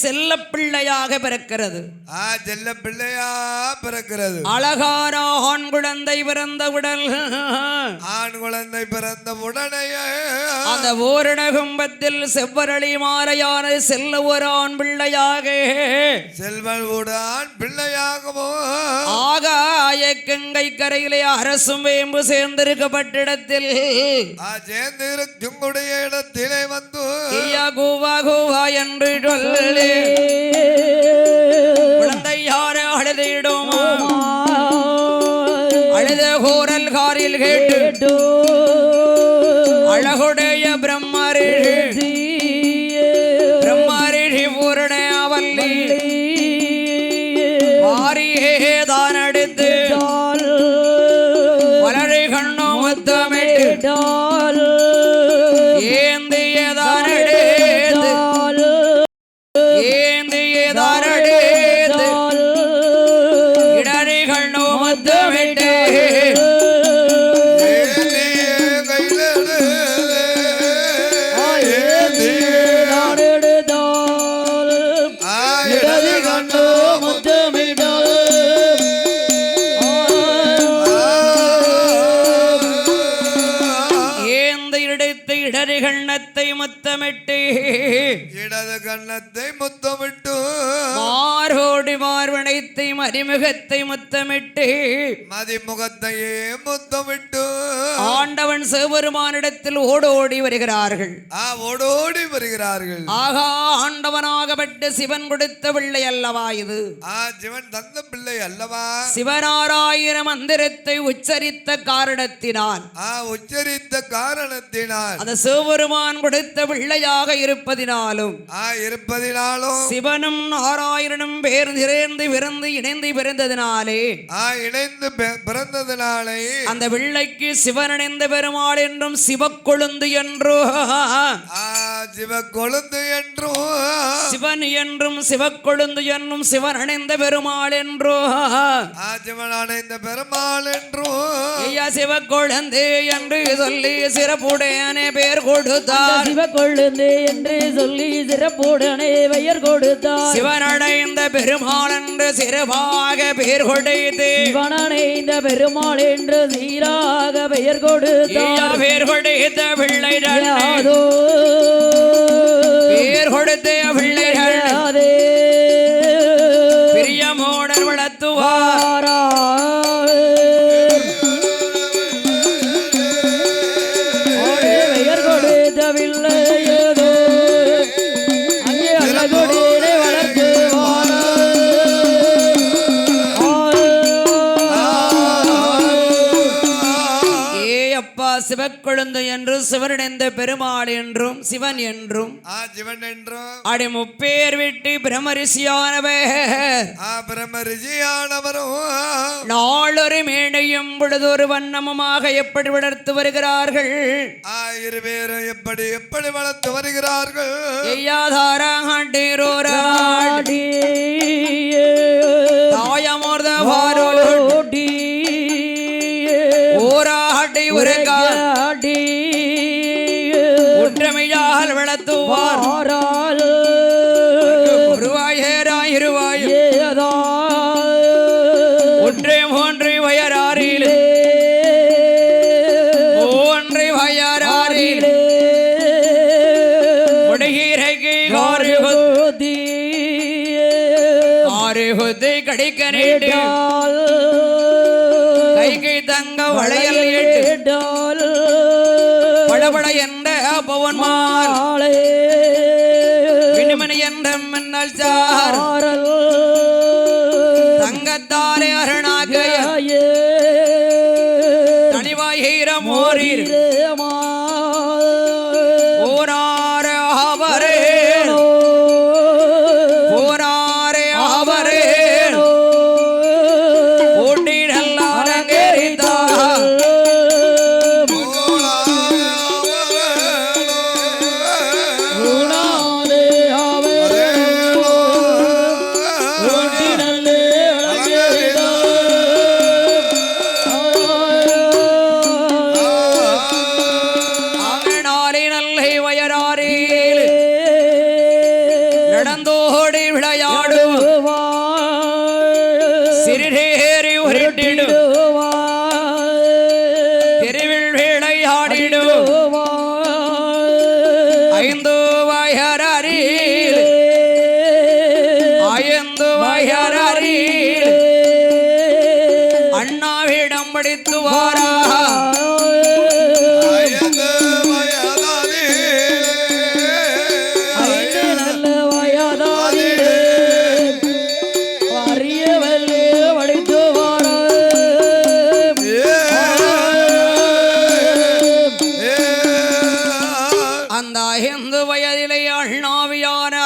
Speaker 1: செல்ல பிள்ளையாக பிறக்கிறது.
Speaker 2: செல்ல பிள்ளையா பிறக்கிறது.
Speaker 1: அழகான ஆண் குழந்தை பிறந்தவுடன்
Speaker 2: ஆண் குழந்தை பிறந்த உடனே
Speaker 1: அந்த பூரண கும்பத்தில் செவ்வரளி மாலையான செல்ல ஒரு ஆண் பிள்ளையாக
Speaker 2: செல்வன் ஆண் பிள்ளையாகவோ
Speaker 1: ஆகாய கங்கை கரையிலே அரசும் வேம்பு சேர்ந்திருக்கப்பட்டிடத்தில்
Speaker 2: சேர்ந்திருக்கும் இடத்திலே வந்து
Speaker 1: கூவா கூவா என்று சொல்லி குழந்தை யாரு அழுதிடும் அழுத கோரல் காரில் கேட்டு அழகுடைய பிரம்மரிஷி பூரண அவல்லி வாரியே தான் அடித்து வளரை கண்ணோ முத்தமிட்டு ஏந்தியதான் அடித்து ஏந்தியதான் அடித்து இடரிகள் நோமத்தமிட்டு இடது கண்ணத்தை முத்தமிட்டு
Speaker 2: இடது கண்ணத்தை முத்தமிட்டு
Speaker 1: மார்போடு மார்வனைத்தை மதிமுகத்தை முத்தமிட்டு
Speaker 2: மதிமுகத்தையே முத்தமிட்டு
Speaker 1: ஆண்டவன் சிவபெருமானிடத்தில் ஓடோடி வருகிறார்கள்.
Speaker 2: ஓடோடி வருகிறார்கள்.
Speaker 1: ஆகா, ஆண்டவனாகப்பட்ட சிவன் கொடுத்த பிள்ளை அல்லவா இது?
Speaker 2: சிவன் தந்த பிள்ளை அல்லவா?
Speaker 1: சிவநாராயண மந்திரத்தை உச்சரித்த காரணத்தினால்
Speaker 2: அந்த
Speaker 1: சிவபெருமான் கொடுத்த பிள்ளையாக இருப்பதினாலும் சிவனும் நாராயணனும் பேர் நிறைந்து பிறந்து இணைந்து பிறந்ததினாலே அந்த பிள்ளைக்கு சிவனடைந்த பெருமாள் என்றும் சிவக்கொழுந்து என்றும் சிவன் என்றும் சிவக்கொழுந்து என்னும் சிவன் அணைந்த பெருமாள் என்றும் சிவக்கொழுந்து என்று சொல்லி சிறப்புடனே பெயர் கொடுத்தார்.
Speaker 3: சிவக்கொழுந்து என்று சொல்லி சிறப்புடனே பெயர் கொடுத்தார்.
Speaker 1: சிவனடைந்த பெருமாள் என்று சிறப்பாக பெயர் கொடுத்து
Speaker 3: சிவனடைந்த பெருமாள் என்று சீராக பெயர் கொடுத்தார்.
Speaker 1: பெயர் கொடுத்த பிள்ளைகள் பெயர் கொடுத்த பிள்ளைகள் பிரியமோடர் வளர்த்துவார். சிவக்கொழுந்து என்றும் சிவனடைந்த பெருமாள் என்றும் சிவன் என்றும் அடி முப்பேர் விட்டு பிரம்மரிஷியானவர் நாளொரு மேடையும் பொழுதொரு வண்ணமுமாக எப்படி வளர்த்து வருகிறார்கள்?
Speaker 2: இருவேரும் எப்படி எப்படி வளர்த்து வருகிறார்கள்?
Speaker 1: தாயமோர்தோடி ஓராடி உரைக்காடி ஒற்றமையால் வளர்த்துவார். ஒருவாயிராயிருவாயேதா ஒன்றே மூன்று வயராறிலே ஒன்றை வயராறிலே முடிகிறைக்கு காருகுத்தி கடிக்க நீட்டால் கைகை தங்க வளையல் ஏட்டால் படபட என்ற பவன்மாலே விண்மணி என்ற மின்னல் சாரல் தங்கத்தாலே அருணாக்கையே தனிவாயிரம் ஓரீர் ஓரார ஆவரே ஓராரே ஆவரே நடந்தோடி விளையாடுவா சிறிதேறி உருட்டிடுவா தெருவில் விளையாடிடுவா ஐந்து வயரறில் ஐந்து வயரறில் அண்ணாவிடம் படித்துவாரா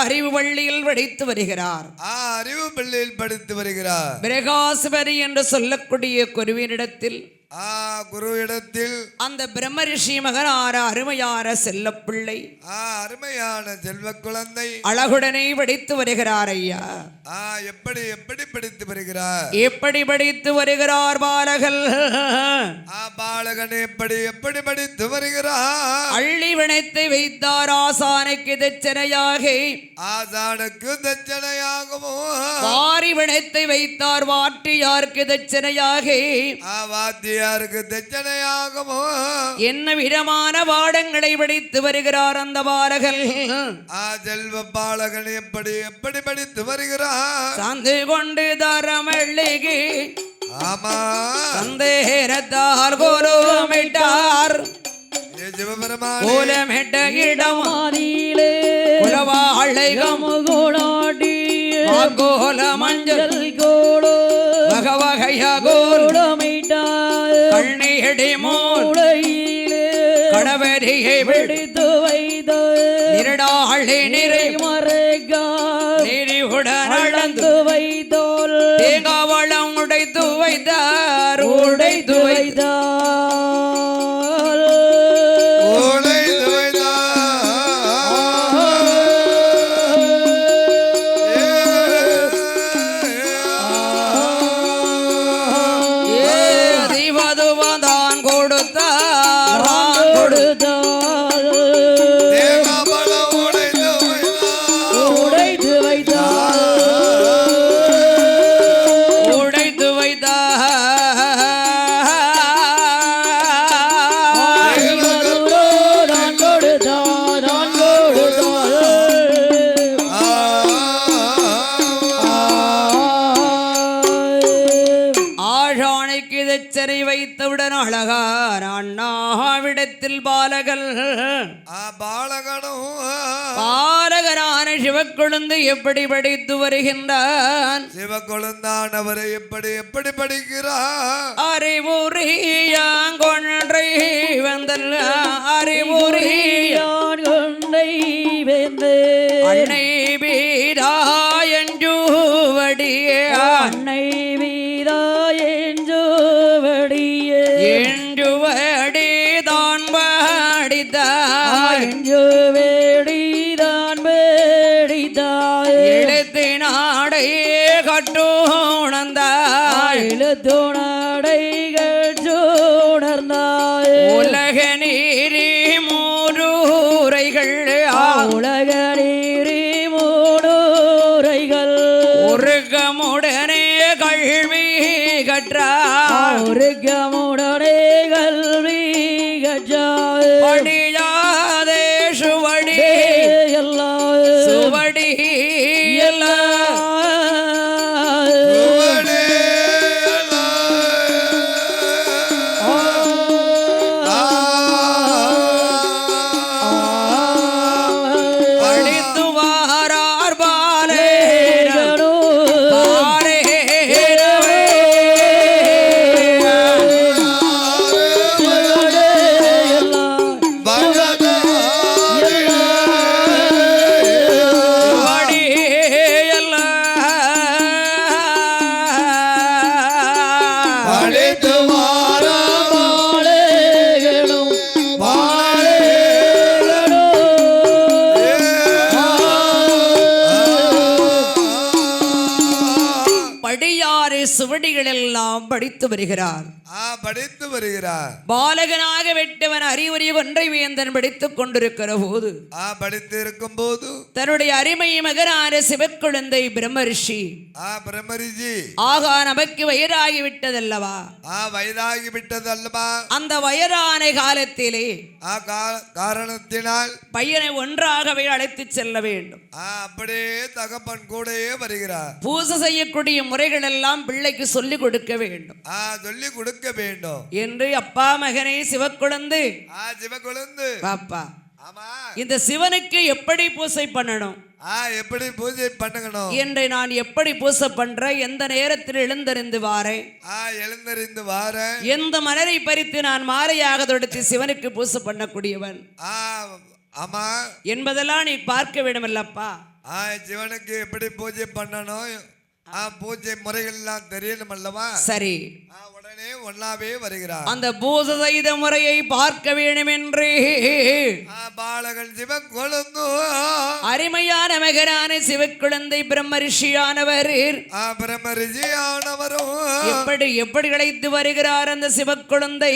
Speaker 1: அறிவு பள்ளியில் படித்து வருகிறார்.
Speaker 2: அறிவு பள்ளியில் படித்து வருகிறார்.
Speaker 1: பிரகாசபரி என்று சொல்லக்கூடிய குருவினிடத்தில்
Speaker 2: குருவிடத்தில்
Speaker 1: அந்த பிரம்மரிஷி மகனார அருமையான செல்ல பிள்ளை
Speaker 2: அருமையான செல்வ குழந்தை
Speaker 1: அழகுடனே படித்து வருகிறார். ஐயா
Speaker 2: எப்படி எப்படி படித்து வருகிறார்?
Speaker 1: எப்படி படித்து வருகிறார் பாலகன்?
Speaker 2: பாலகன் எப்படி எப்படி படித்து வருகிறார்?
Speaker 1: அள்ளி வினைத்தை வைத்தார் ஆசானுக்கு தட்சணையாக
Speaker 2: ஆசானுக்கு தட்சணையாகவோ
Speaker 1: வாரி வினைத்தை வைத்தார் வாட்டியாருக்கு தட்சணையாக
Speaker 2: வாத்தியாருக்கு தட்சணையாகவோ
Speaker 1: என்ன விதமான பாடங்களை படித்து வருகிறார் அந்த பாலகன்?
Speaker 2: செல்வ பாலகன் எப்படி எப்படி படித்து வருகிறார்?
Speaker 1: சாந்து கொண்டு தரமள்ளிக்கு
Speaker 2: ஆமா
Speaker 1: சந்தேகத்தால் கோலமிட்டார் கோலமிட்ட இடம்
Speaker 3: மாதிலே
Speaker 1: குலவாழைகம்
Speaker 3: கோடாடி
Speaker 1: கோல மஞ்சள்
Speaker 3: கோடு
Speaker 1: வகவகைய கோல்
Speaker 3: கண்ணியடி
Speaker 1: மூளையிலே கடவரியை
Speaker 3: வெடித்து வைத்த
Speaker 1: நிரடாளி நிறை
Speaker 3: மறைகா
Speaker 1: நெறிவுடன்
Speaker 3: அளந்து வைத்தோல்
Speaker 1: தேங்காவளம் உடைத்து வைத்தார் உடைத்து வைத்தார் வைத்தவுடன் அழகார் அண்ணாவிடத்தில் பாலகன் பாலகரான சிவக்கொழுந்து எப்படி படித்து வருகின்றான்
Speaker 2: சிவக்கொழுந்தான் அவரை எப்படி எப்படி படிக்கிறார்
Speaker 1: அறிவுறியாங்கொன்றை வந்தல் அறிவுறியான் கொன்றை வெந்து அன்னை வீராயஞ்சூவடியே
Speaker 3: அன்னை வீராயஞ்சூ
Speaker 1: என்றுவடிதான் படித்தாய்
Speaker 3: என்றுவடிதான் படித்தாய்
Speaker 1: எழுத்தினாடை கட்டுணர்ந்தாய்
Speaker 3: எழுத்துணடை கட்டுணர்ந்தாய்
Speaker 1: உலக நீரி மூடுரைகள்
Speaker 3: உலக நீரி மூடுரைகள்
Speaker 1: உருகமுடனே கல்வி கற்றார்
Speaker 3: உருகமுடனே கல்வி கற்றார்
Speaker 1: படியாதே சுவடி
Speaker 3: எல்லா
Speaker 1: சுவடி எல்லா சுவடிகள் எல்லாம் படித்து வருகிறார்
Speaker 2: படித்து வருகிறார்
Speaker 1: பாலகனாக விட்டவன் அறிவுரை ஒன்றை வேந்தன் படித்துக் கொண்டிருக்கிற போது
Speaker 2: படித்து இருக்கும் போது
Speaker 1: தன்னுடைய அருமை மகனான சிவக்குழந்தை பிரம்மரிஷி
Speaker 2: பிரம்மரிஷி
Speaker 1: ஆகா நமக்கு வயதாகி விட்டதல்லவா
Speaker 2: வயதாகி விட்டதல்லவா
Speaker 1: அந்த வயதான காலத்திலே
Speaker 2: காரணத்தினால்
Speaker 1: பையனை ஒன்றாகவே அழைத்து செல்ல வேண்டும்
Speaker 2: அப்படியே தகப்பன் கூடயே வருகிறார்
Speaker 1: பூசை செய்யக்கூடிய முறைகள் எல்லாம் பிள்ளைக்கு சொல்லிக் கொடுக்க வேண்டும்
Speaker 2: சொல்லிக் கொடுக்க வேண்டும்
Speaker 1: என்று அப்பா மகனே சிவக்குழந்து பாப்பா இந்த சிவனுக்கு எப்படி பூசை பண்ணணும்
Speaker 2: எப்படி பூஜை பண்ணணும்
Speaker 1: என்று நான் எப்படி பூசை பண்றேன் எந்த நேரத்தில் எழுந்தறிந்து வாரேன் எந்த மலரை பறித்து நான் மாலையாக தொடுத்து சிவனுக்கு பூசை பண்ணக்கூடியவன் என்பதெல்லாம் நீ பார்க்க வேண்டும் அல்லப்பா
Speaker 2: சிவனுக்கு எப்படி பூஜை பண்ணணும் பூஜை முறைகள் எல்லாம் தெரியணும் அல்லவா
Speaker 1: சரி
Speaker 2: உடனே ஒன்னாவே வருகிறார்
Speaker 1: அந்த பூஜை செய்த முறையை பார்க்க வேண்டும் என்று
Speaker 2: பாலகன் சிவக்கொழுந்து
Speaker 1: அருமையான மகனான சிவக்குழந்தை பிரம்மரிஷியானவர் எப்படி எப்படி அழைத்து வருகிறார் அந்த சிவக்குழந்தை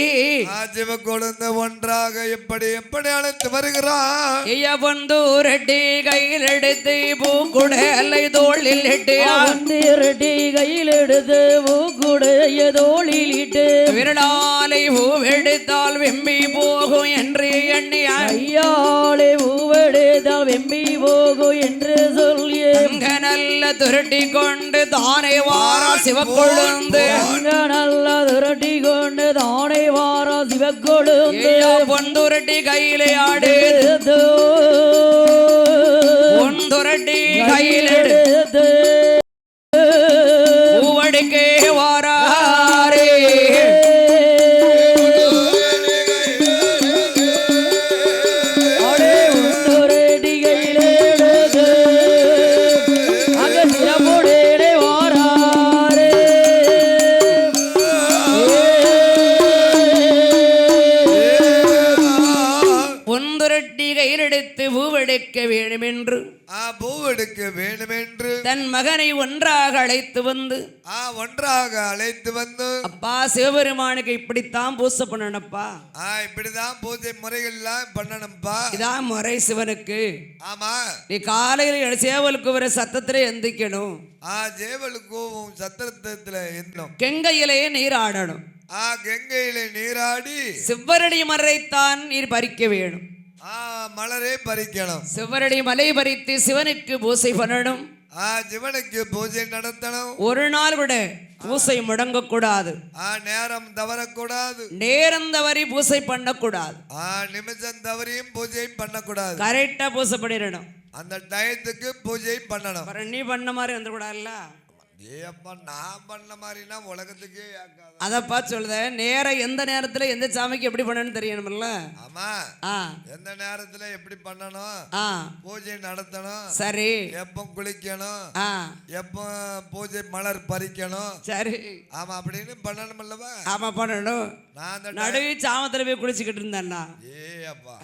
Speaker 2: சிவக்கொழுந்து ஒன்றாக எப்படி எப்படி அழைத்து வருகிறார்
Speaker 1: வந்து ரெட்டி கையில் எடுத்து பூக்குடலை தோளில் இட்டு
Speaker 3: கையில் எடுத்து பூக்குடைய தோளில் இட்டு
Speaker 1: விரலாலை பூவெடுத்தால் வெம்பி போகும் என்று எண்ணி
Speaker 3: ஐயாளே பூவெடுத்தால் வெம்பி போகும் என்று சொல்லிய
Speaker 1: நல்ல துரட்டி கொண்டு தானே வாரா சிவக்கொழுந்து
Speaker 3: நல்ல துரட்டி கொண்டு தானே வாரா சிவக்கொழுந்து
Speaker 1: பொந்துரட்டி கையிலே ஆடு பொந்துரட்டி கையில் எடுத்து பூவடிக்கே வாராரே எடுத்து பூவெடுக்க வேண்டுமென்று
Speaker 2: பூவெடுக்க வேண்டுமென்று
Speaker 1: தன் மகனை ஒன்றாக அழைத்து வந்து அப்பா சிவபெருமானுக்கு இப்படித்தான் பூசை பண்ணணும்ப்பா
Speaker 2: இப்படிதான் பூஜை முறைகள்லாம் பண்ணணும்ப்பா
Speaker 1: இதான் முறை சிவனுக்கு
Speaker 2: ஆமா
Speaker 1: நீ காலையில சேவலுக்கு வர சத்தத்திலே எந்திக்கணும்
Speaker 2: சேவலுக்கும் சத்திரத்துல எந்தணும்
Speaker 1: கெங்கையிலே நீராடணும்
Speaker 2: கங்கையிலே நீராடி
Speaker 1: செவ்வரடி மலரைத்தான் நீர் பறிக்க வேணும்
Speaker 2: மலரே பறிக்கணும்
Speaker 1: செவ்வரடி மலை பறித்து சிவனுக்கு பூசை பண்ணணும்
Speaker 2: சிவனுக்கு பூஜை நடத்தணும்
Speaker 1: ஒரு நாள் கூட பூசை முடங்கக்கூடாது
Speaker 2: நேரம் தவறக்கூடாது
Speaker 1: நேரம் தவறி பூசை பண்ணக்கூடாது
Speaker 2: நிமிஷம் தவறியும் பூஜை பண்ணக்கூடாது
Speaker 1: கரெக்டா பூசை பண்ணிடணும்
Speaker 2: அந்த டயத்துக்கு பூஜை பண்ணணும்
Speaker 1: நீ பண்ண மாதிரி வந்துக்கூடாதுல்ல
Speaker 2: நான் பண்ண மாதிரினா உலகத்துக்கே
Speaker 1: அதப்பா சொல்லுத நேரம் எந்த நேரத்துல எந்த சாமிக்கு எப்படி பண்ணணும்னு தெரியணும்ல
Speaker 2: ஆமா எந்த நேரத்துல எப்படி பண்ணணும் பூஜை நடத்தணும்
Speaker 1: சரி
Speaker 2: எப்ப குளிக்கணும் எப்ப பூஜை மலர் பறிக்கணும்
Speaker 1: சரி
Speaker 2: ஆமா அப்படின்னு பண்ணணும் அல்லவா
Speaker 1: ஆமா பண்ணணும் நான் நடுவே சாமத்துல போய் குளிச்சுக்கிட்டு இருந்தேன்னா
Speaker 2: அப்பா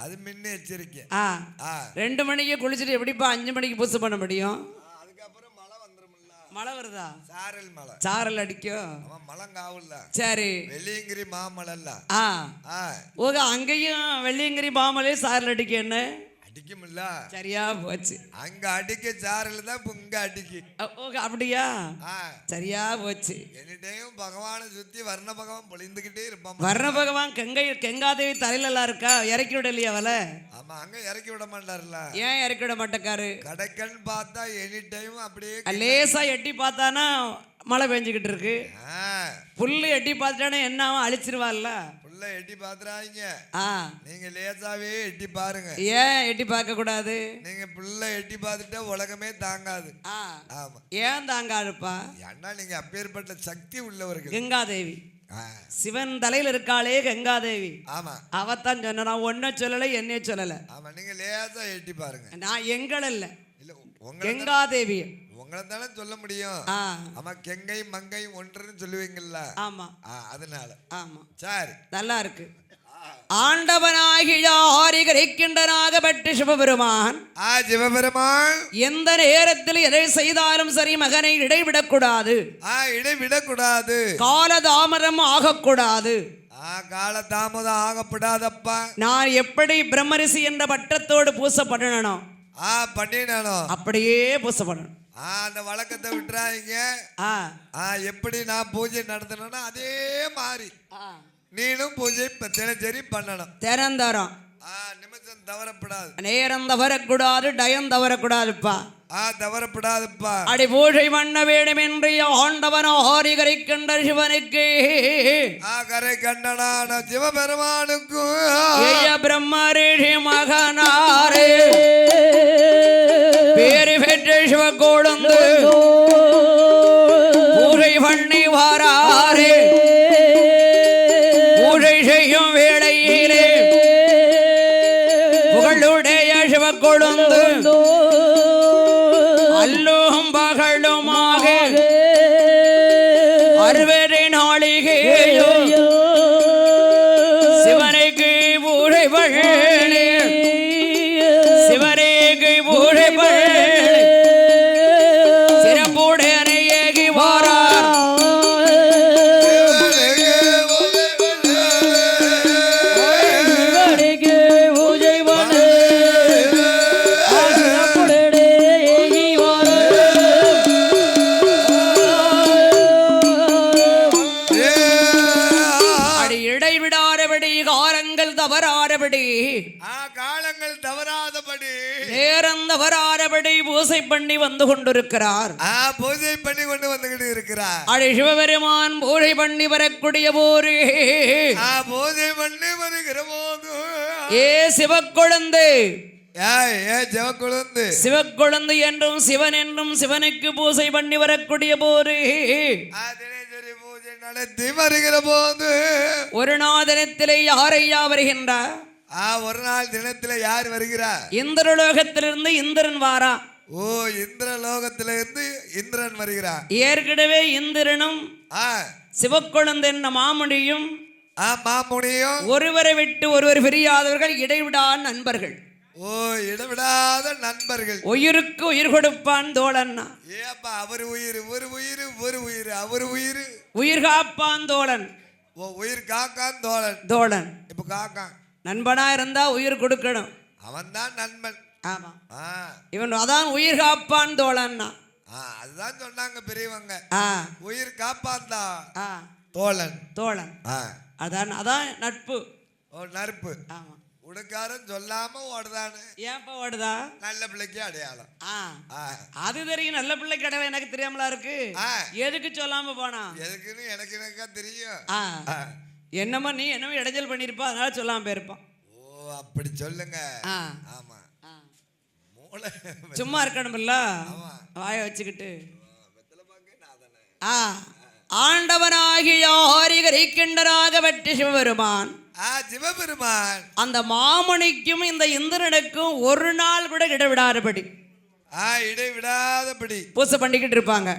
Speaker 2: அது முன்ன எச்சரிக்கை
Speaker 1: 2 மணிக்கு குளிச்சுட்டு எப்படிப்பா 5 மணிக்கு பூசை பண்ண முடியும் மழை வருதா சாரல் அடிக்கும்
Speaker 2: மழங்காவுல
Speaker 1: சரி
Speaker 2: வெள்ளியங்கிரி மாமலல்ல
Speaker 1: அங்கேயும் வெள்ளியங்கிரி மாமலே சாரல் அடிக்க என்ன
Speaker 2: அடிக்கும்ல
Speaker 1: சரியா போச்சு
Speaker 2: அங்க அடிக்க சாரல் தான் இங்க அடிக்கு
Speaker 1: அப்படியா சரியா போச்சு
Speaker 2: என்னிட்டையும் பகவானை சுத்தி வர்ண பகவான் பொழிந்துகிட்டே இருப்பான்
Speaker 1: வர்ண பகவான் கெங்காதேவி தலையில எல்லாம் இருக்கா இறக்கி விடலையா அவளை
Speaker 2: ஆமா அங்க இறக்கி விட மாட்டாருல
Speaker 1: ஏன் இறக்கி விட மாட்டேக்காரு
Speaker 2: கடைக்கன்னு பார்த்தா எனி டைம் அப்படியே
Speaker 1: லேசா எட்டி பார்த்தானா மழை பெஞ்சுக்கிட்டு இருக்கு புல்லு எட்டி பார்த்துட்டானே என்ன அழிச்சிருவாள்ல புல்ல
Speaker 2: எட்டி பாத்துறாங்க நீங்க லேசாவே எட்டி பாருங்க
Speaker 1: ஏன் எட்டி பார்க்க கூடாது
Speaker 2: நீங்க புல்ல எட்டி பார்த்துட்டா உலகமே தாங்காது
Speaker 1: ஆமா ஏன் தாங்காதுப்பா
Speaker 2: ஏன்னா நீங்க அப்பேற்பட்ட சக்தி உள்ளவர்கள்
Speaker 1: கங்காதேவி சிவன் தலையில இருக்காளே கங்காதேவி
Speaker 2: ஆமா
Speaker 1: அவத்தான் சொன்ன நான் ஒன்ன சொல்லல என்னைய சொல்லல
Speaker 2: ஆமா நீங்க லேசா எட்டி பாருங்க
Speaker 1: நான் எங்கள் இல்ல கங்காதேவி
Speaker 2: உங்களை தானே சொல்ல முடியும் ஆமா கெங்கை மங்கை ஒன்றுன்னு சொல்லுவீங்கல்ல
Speaker 1: ஆமா
Speaker 2: அதனால
Speaker 1: ஆமா
Speaker 2: சரி
Speaker 1: நல்லா இருக்கு ஆண்டவனாகிய ஆரிகரிக்கின்றனாகப்பட்ட சிவபெருமான்
Speaker 2: சிவபெருமான்
Speaker 1: எந்த நேரத்தில் எதை செய்தாலும் சரி மகனை இடைவிடக்கூடாது
Speaker 2: இடைவிடக்கூடாது
Speaker 1: காலதாமதம் ஆகக்கூடாது
Speaker 2: காலதாமதம் ஆகப்படாதப்பா
Speaker 1: நான் எப்படி பிரம்மரிசி என்ற பட்டத்தோடு பூசை பண்ணணும்
Speaker 2: பண்ணிடணும்
Speaker 1: அப்படியே பூசை பண்ணணும்
Speaker 2: அந்த வழக்கத்தை விட்டுறாங்க எப்படி நான் பூஜை நடத்தணும்னா அதே மாதிரி நீனும் பூஜை தினசரி பண்ணணும்
Speaker 1: தினந்தரம்
Speaker 2: நிமிஷம் தவறப்படாது
Speaker 1: நேரம் தவறக்கூடாது டயம் தவறக்கூடாதுப்பா
Speaker 2: தவறப்படாதுப்பா
Speaker 1: அடி பூஜை பண்ண வேண்டும் என்று ஆண்டவன் ஆரிகரிக்கின்ற சிவனுக்கு
Speaker 2: கரை கண்டனான சிவபெருமானுக்கும்
Speaker 1: பிரம்மரிஷி மகனாரே பேரு பெற்ற சிவகோளுந்து பூஜை பண்ணி வாராரே பூஜை செய்யும் வேளையிலே புகழுடைய சிவகொழுந்து அல்லும் பகலுமாக 60 நாளிகையோ சிவனுக்கு பூஜை பண்ணி சிவனுக்கு பூஜை பண்ணி சிறப்புடனே ஏகி வாரார் தவறாதபடி
Speaker 2: காலங்கள் தவறாதபடி
Speaker 1: நேரம் தவறாதபடி பூசை பண்ணி வந்து கொண்டிருக்கிறார்.
Speaker 2: பூஜை பண்ணி கொண்டு வந்துகிட்டு இருக்கிறார்.
Speaker 1: அடி சிவபெருமான் பூஜை பண்ணி வரக்கூடிய போரே
Speaker 2: பூஜை பண்ணி வருகிற போது
Speaker 1: ஏ சிவக்குழந்தை சிவக்குழந்தை என்றும் சிவன் என்றும் சிவனுக்கு பூஜை பண்ணி வரக்கூடிய போது
Speaker 2: பூஜை நடத்தி வருகிற போது
Speaker 1: ஒரு நாள் தினத்திலே யாரையா வருகின்றார்?
Speaker 2: ஒரு நாள் தினத்திலே யார் வருகிறார்?
Speaker 1: இந்திரலோகத்திலிருந்து இந்திரன் வாரா.
Speaker 2: ஓ, இந்திரலோகத்திலிருந்து இந்திரன் வருகிறார்.
Speaker 1: ஏற்கனவே இந்திரனும் சிவக்குழந்தை என்ற மாமுனியும் ஒருவரை விட்டு ஒருவர் பிரியாதவர்கள், இடைவிடா நண்பர்கள்.
Speaker 2: ஓ, இடைவிடாத நண்பர்கள்.
Speaker 1: உயிருக்கு உயிர் கொடுப்பான் தோழன்.
Speaker 2: ஏப்பா, அவர் உயிர் ஒரு உயிர் ஒரு உயிர் அவர் உயிர்
Speaker 1: உயிர் காப்பான் தோழன்.
Speaker 2: ஓ, உயிர் காக்கான் தோழன்.
Speaker 1: தோழன்
Speaker 2: இப்ப காக்கான்
Speaker 1: நண்பனா இருந்தா உயிர் கொடுக்கணும்.
Speaker 2: அவன் தான் நண்பன்.
Speaker 1: ஆமா, இவன் அதான் உயிர் காப்பான் தோழன்னா.
Speaker 2: அதுதான் சொன்னாங்க பெரியவங்க. உயிர் காப்பான் தான் தோழன்.
Speaker 1: தோழன் அதான் அதான் நட்பு.
Speaker 2: ஓ, நட்பு. ஆமா, உடுக்காரன் சொல்லாம ஓடுதானு.
Speaker 1: ஏப்பா ஓடுதா? நல்ல
Speaker 2: பிள்ளைக்கு அடையாளம்.
Speaker 1: அது தெரியும். நல்ல பிள்ளை கடவை எனக்கு தெரியாமலா இருக்கு. எதுக்கு சொல்லாம போனா?
Speaker 2: எதுக்குன்னு எனக்கா தெரியும்.
Speaker 1: என்னமோ நீ என்னமோ இடைஞ்சல் பண்ணிருப்பா, அதனால சொல்லாம போயிருப்பான்.
Speaker 2: ஓ, அப்படி சொல்லுங்க. ஆமா,
Speaker 1: சும்மா இருக்கணும்ல, வாய வச்சுக்கிட்டு. ஆண்டவனாகிய ஹரிகரிக்கின்றனாக வெற்றி சிவபெருமான்
Speaker 2: சிவபெருமான்
Speaker 1: அந்த மாமணிக்கும் இந்த இந்திரனுக்கும் ஒரு நாள் கூட இடைவிடாதபடி பூசை பண்ணிக்கிட்டு இருப்பாங்க.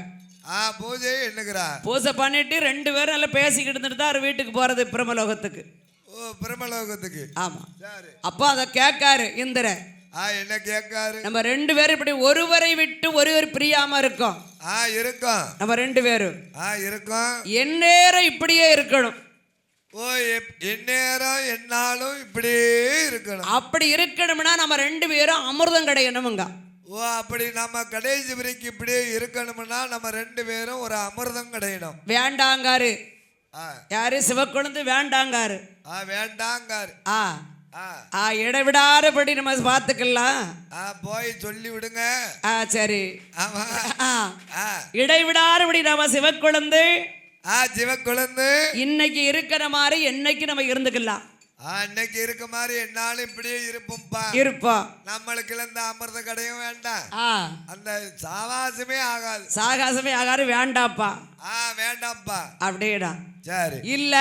Speaker 2: பூஜை எண்ணுகிறார்.
Speaker 1: பூசை பண்ணிட்டு ரெண்டு பேரும் நல்லா பேசிக்கிட்டு இருந்துட்டு தான் வீட்டுக்கு போறது பிரமலோகத்துக்கு.
Speaker 2: ஓ, பிரமலோகத்துக்கு.
Speaker 1: ஆமா. அப்ப அத கேட்காரு இந்திரன்.
Speaker 2: என்ன கேட்காரு?
Speaker 1: நம்ம ரெண்டு பேரும் இப்படி ஒருவரை விட்டு ஒருவர் பிரியாம இருக்கோம்.
Speaker 2: இருக்கோம்.
Speaker 1: நம்ம ரெண்டு பேரும்
Speaker 2: இருக்கோம்.
Speaker 1: எந்நேரம் இப்படியே இருக்கணும்.
Speaker 2: ஓ, எந்நேரம் என்னாலும் இப்படியே இருக்கணும்.
Speaker 1: அப்படி இருக்கணும்னா நம்ம ரெண்டு பேரும் அமிர்தம் கிடைக்கணுமுங்க.
Speaker 2: ஓ, அப்படி நம்ம கடைசி வரைக்கும் இப்படியே இருக்கணும்னா நம்ம ரெண்டு பேரும் ஒரு அமிர்தம் கிடைக்கணும்.
Speaker 1: வேண்டாங்காரு யாரு? சிவக்குழந்தை வேண்டாங்காரு.
Speaker 2: வேண்டாங்காரு.
Speaker 1: இடைவிடாதபடி நம்ம பார்த்துக்கலாம்.
Speaker 2: போய் சொல்லி விடுங்க.
Speaker 1: சரி, இடைவிடாதபடி நம்ம சிவக்குழந்தை
Speaker 2: சிவக்குழந்தை
Speaker 1: இன்னைக்கு இருக்கிற மாதிரி என்னைக்கு நம்ம இருந்துக்கலாம்.
Speaker 2: இன்னைக்கு இருக்க மாதிரி என்னாலும் இப்படியே
Speaker 1: இருப்போம்.
Speaker 2: நம்மளுக்கு இந்த அமிர்த கடையும் வேண்டாம். அந்த சாவாசமே ஆகாது.
Speaker 1: சாகாசமே ஆகாது. வேண்டாப்பா.
Speaker 2: வேண்டாம்ப்பா
Speaker 1: அப்படியேடா.
Speaker 2: சரி,
Speaker 1: இல்ல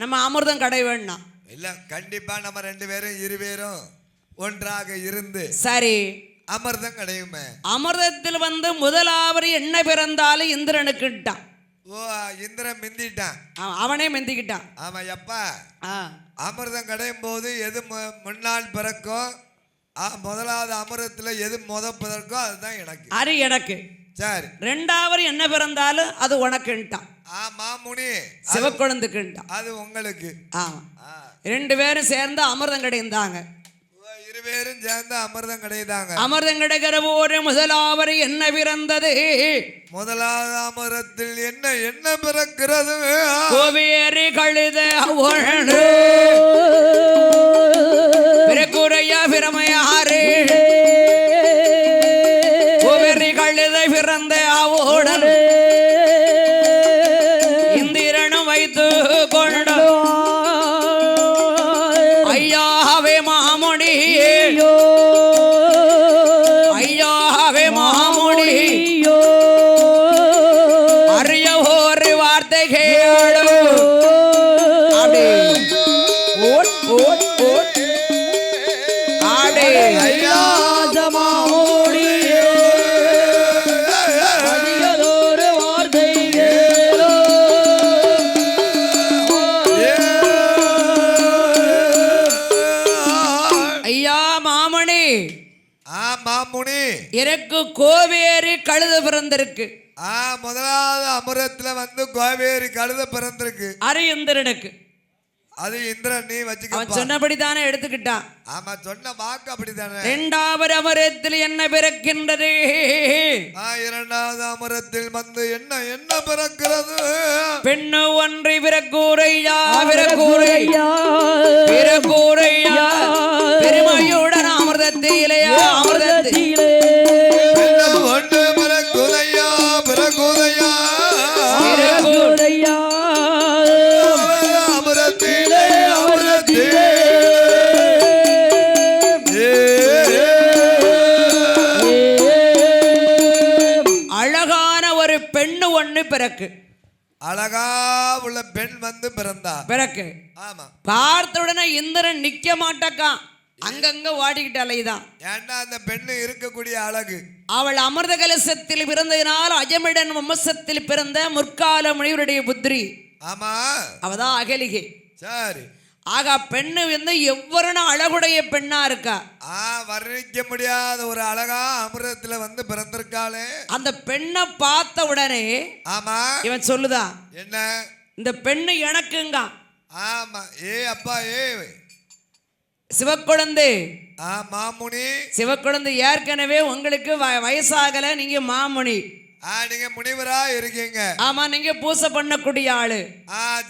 Speaker 1: நம்ம அமிர்தம் கடை வேண்டாம்.
Speaker 2: இல்ல, கண்டிப்பா நம்ம ரெண்டு பேரும் இருவேரும் ஒன்றாக இருந்து
Speaker 1: சரி
Speaker 2: அமிர்தம் கிடையுமே.
Speaker 1: அமிர்தத்தில் வந்து முதலாவது என்ன பிறந்தாலும் இந்திரனுக்குட்டான்.
Speaker 2: ஓ, இந்திரன் மிந்திட்டான்.
Speaker 1: அவனே மிந்திக்கிட்டான்.
Speaker 2: ஆமா, எப்பா அமிர்தம் கிடையும் போது எது முன்னால் பிறக்கும், முதலாவது அமிர்தத்துல எது பிறக்கோ அதுதான் எனக்கு. அது
Speaker 1: எனக்கு.
Speaker 2: சரி,
Speaker 1: ரெண்டாவது என்ன பிறந்தாலும் அது உனக்குட்டான்.
Speaker 2: மாமுனி
Speaker 1: சிவக்குழந்துக்குட்டான்.
Speaker 2: அது உங்களுக்கு.
Speaker 1: ஆமா, ரெண்டு பேரும் சேர்ந்து அமிர்தம் கிடைந்தாங்க.
Speaker 2: இருவேரும் சேர்ந்து அமிர்தம் கிடைத்தாங்க.
Speaker 1: அமிர்தம் கிடைக்கிற போது முதலாவது என்ன பிறந்தது?
Speaker 2: முதலாவது அமிர்தத்தில் என்ன பிறக்கிறது?
Speaker 1: கோவேரி கழுத பிறகுறையா பிரமையாறு கோவேரி கழுத பிறந்த அவோடன் இந்திரனும் வைத்து கொண்ட ஐயாவே மாமுனி, ஐயாவே மாமுனி, அறிய ஒரு வார்த்தை கேளு. அப்படி ஓட் ஓட் ஓட் ஆடே ஐயா மாமுனி,
Speaker 3: அதிகதொரு வார்த்தை கேளு.
Speaker 1: ஐயா மாமணி,
Speaker 2: மாமுனி,
Speaker 1: எனக்கு கோவேரி கழுத பிறந்திருக்கு.
Speaker 2: முதலாவது அமிர்தத்துல வந்து கோவேரி கழுத பிறந்திருக்கு.
Speaker 1: அரை இந்திரனுக்கு.
Speaker 2: அது இந்திரன் நீ
Speaker 1: அவன்
Speaker 2: வச்சுக்க.
Speaker 1: சொன்னபடிதானே எடுத்துக்கிட்டான்.
Speaker 2: ஆமா சொன்ன வாக்கு அப்படித்தானே.
Speaker 1: இரண்டாவது அமரத்தில் என்ன பிறக்கின்றது?
Speaker 2: இரண்டாவது அமரத்தில் வந்து என்ன என்ன பிறக்கிறது?
Speaker 1: பெண்ணு ஒன்றை பிறக்கூரையா பிறக்கூரையா பிறக்கூரையா பெருமையுடன் அமிர்தத்திலேயா அமிர்தத்திலே
Speaker 2: ஒன்று பிறக்குதையா பிறக்குதையா
Speaker 3: பிறகுதையா
Speaker 2: அமரத்திலே அமரத்திலே
Speaker 1: அழகான ஒரு பெண்ணு ஒண்ணு பிறக்கு.
Speaker 2: அழகா உள்ள பெண் வந்து பிறந்தா
Speaker 1: பிறக்கு.
Speaker 2: ஆமா
Speaker 1: பார்த்த உடனே இந்திரன் நிக்க மாட்டக்கான், அங்கங்க ஓடிக்கிட்டு அலைதான்.
Speaker 2: ஏன்னா அந்த பெண்ணு இருக்கக்கூடிய அழகு.
Speaker 1: அவள் அமிர்த கலசத்தில் பிறந்ததினால் அஜமிடன் வம்சத்தில் பிறந்த முற்கால முனிவருடைய புத்திரி.
Speaker 2: ஆமா
Speaker 1: அவதான் அகலிகை.
Speaker 2: சரி.
Speaker 1: ஆகா பெண்ணு வந்து எவ்வளவு அழகுடைய பெண்ணா இருக்கா.
Speaker 2: வர்ணிக்க முடியாத ஒரு அழகா அமிர்தத்துல வந்து பிறந்திருக்காளே.
Speaker 1: அந்த பெண்ணை பார்த்த உடனே
Speaker 2: ஆமா
Speaker 1: இவன் சொல்லுதான்
Speaker 2: என்ன
Speaker 1: இந்த பெண்ணு எனக்குங்க.
Speaker 2: ஆமா அப்பா
Speaker 1: சிவக்குழந்தை
Speaker 2: மாமுனி.
Speaker 1: சிவக்குழந்தை ஏற்கனவே உங்களுக்கு வயசாகல, நீங்க மாமுனி.
Speaker 2: நீங்க முனிவரா இருக்கீங்க.
Speaker 1: ஆமா நீங்க பூசை பண்ணக்கூடிய ஆளு.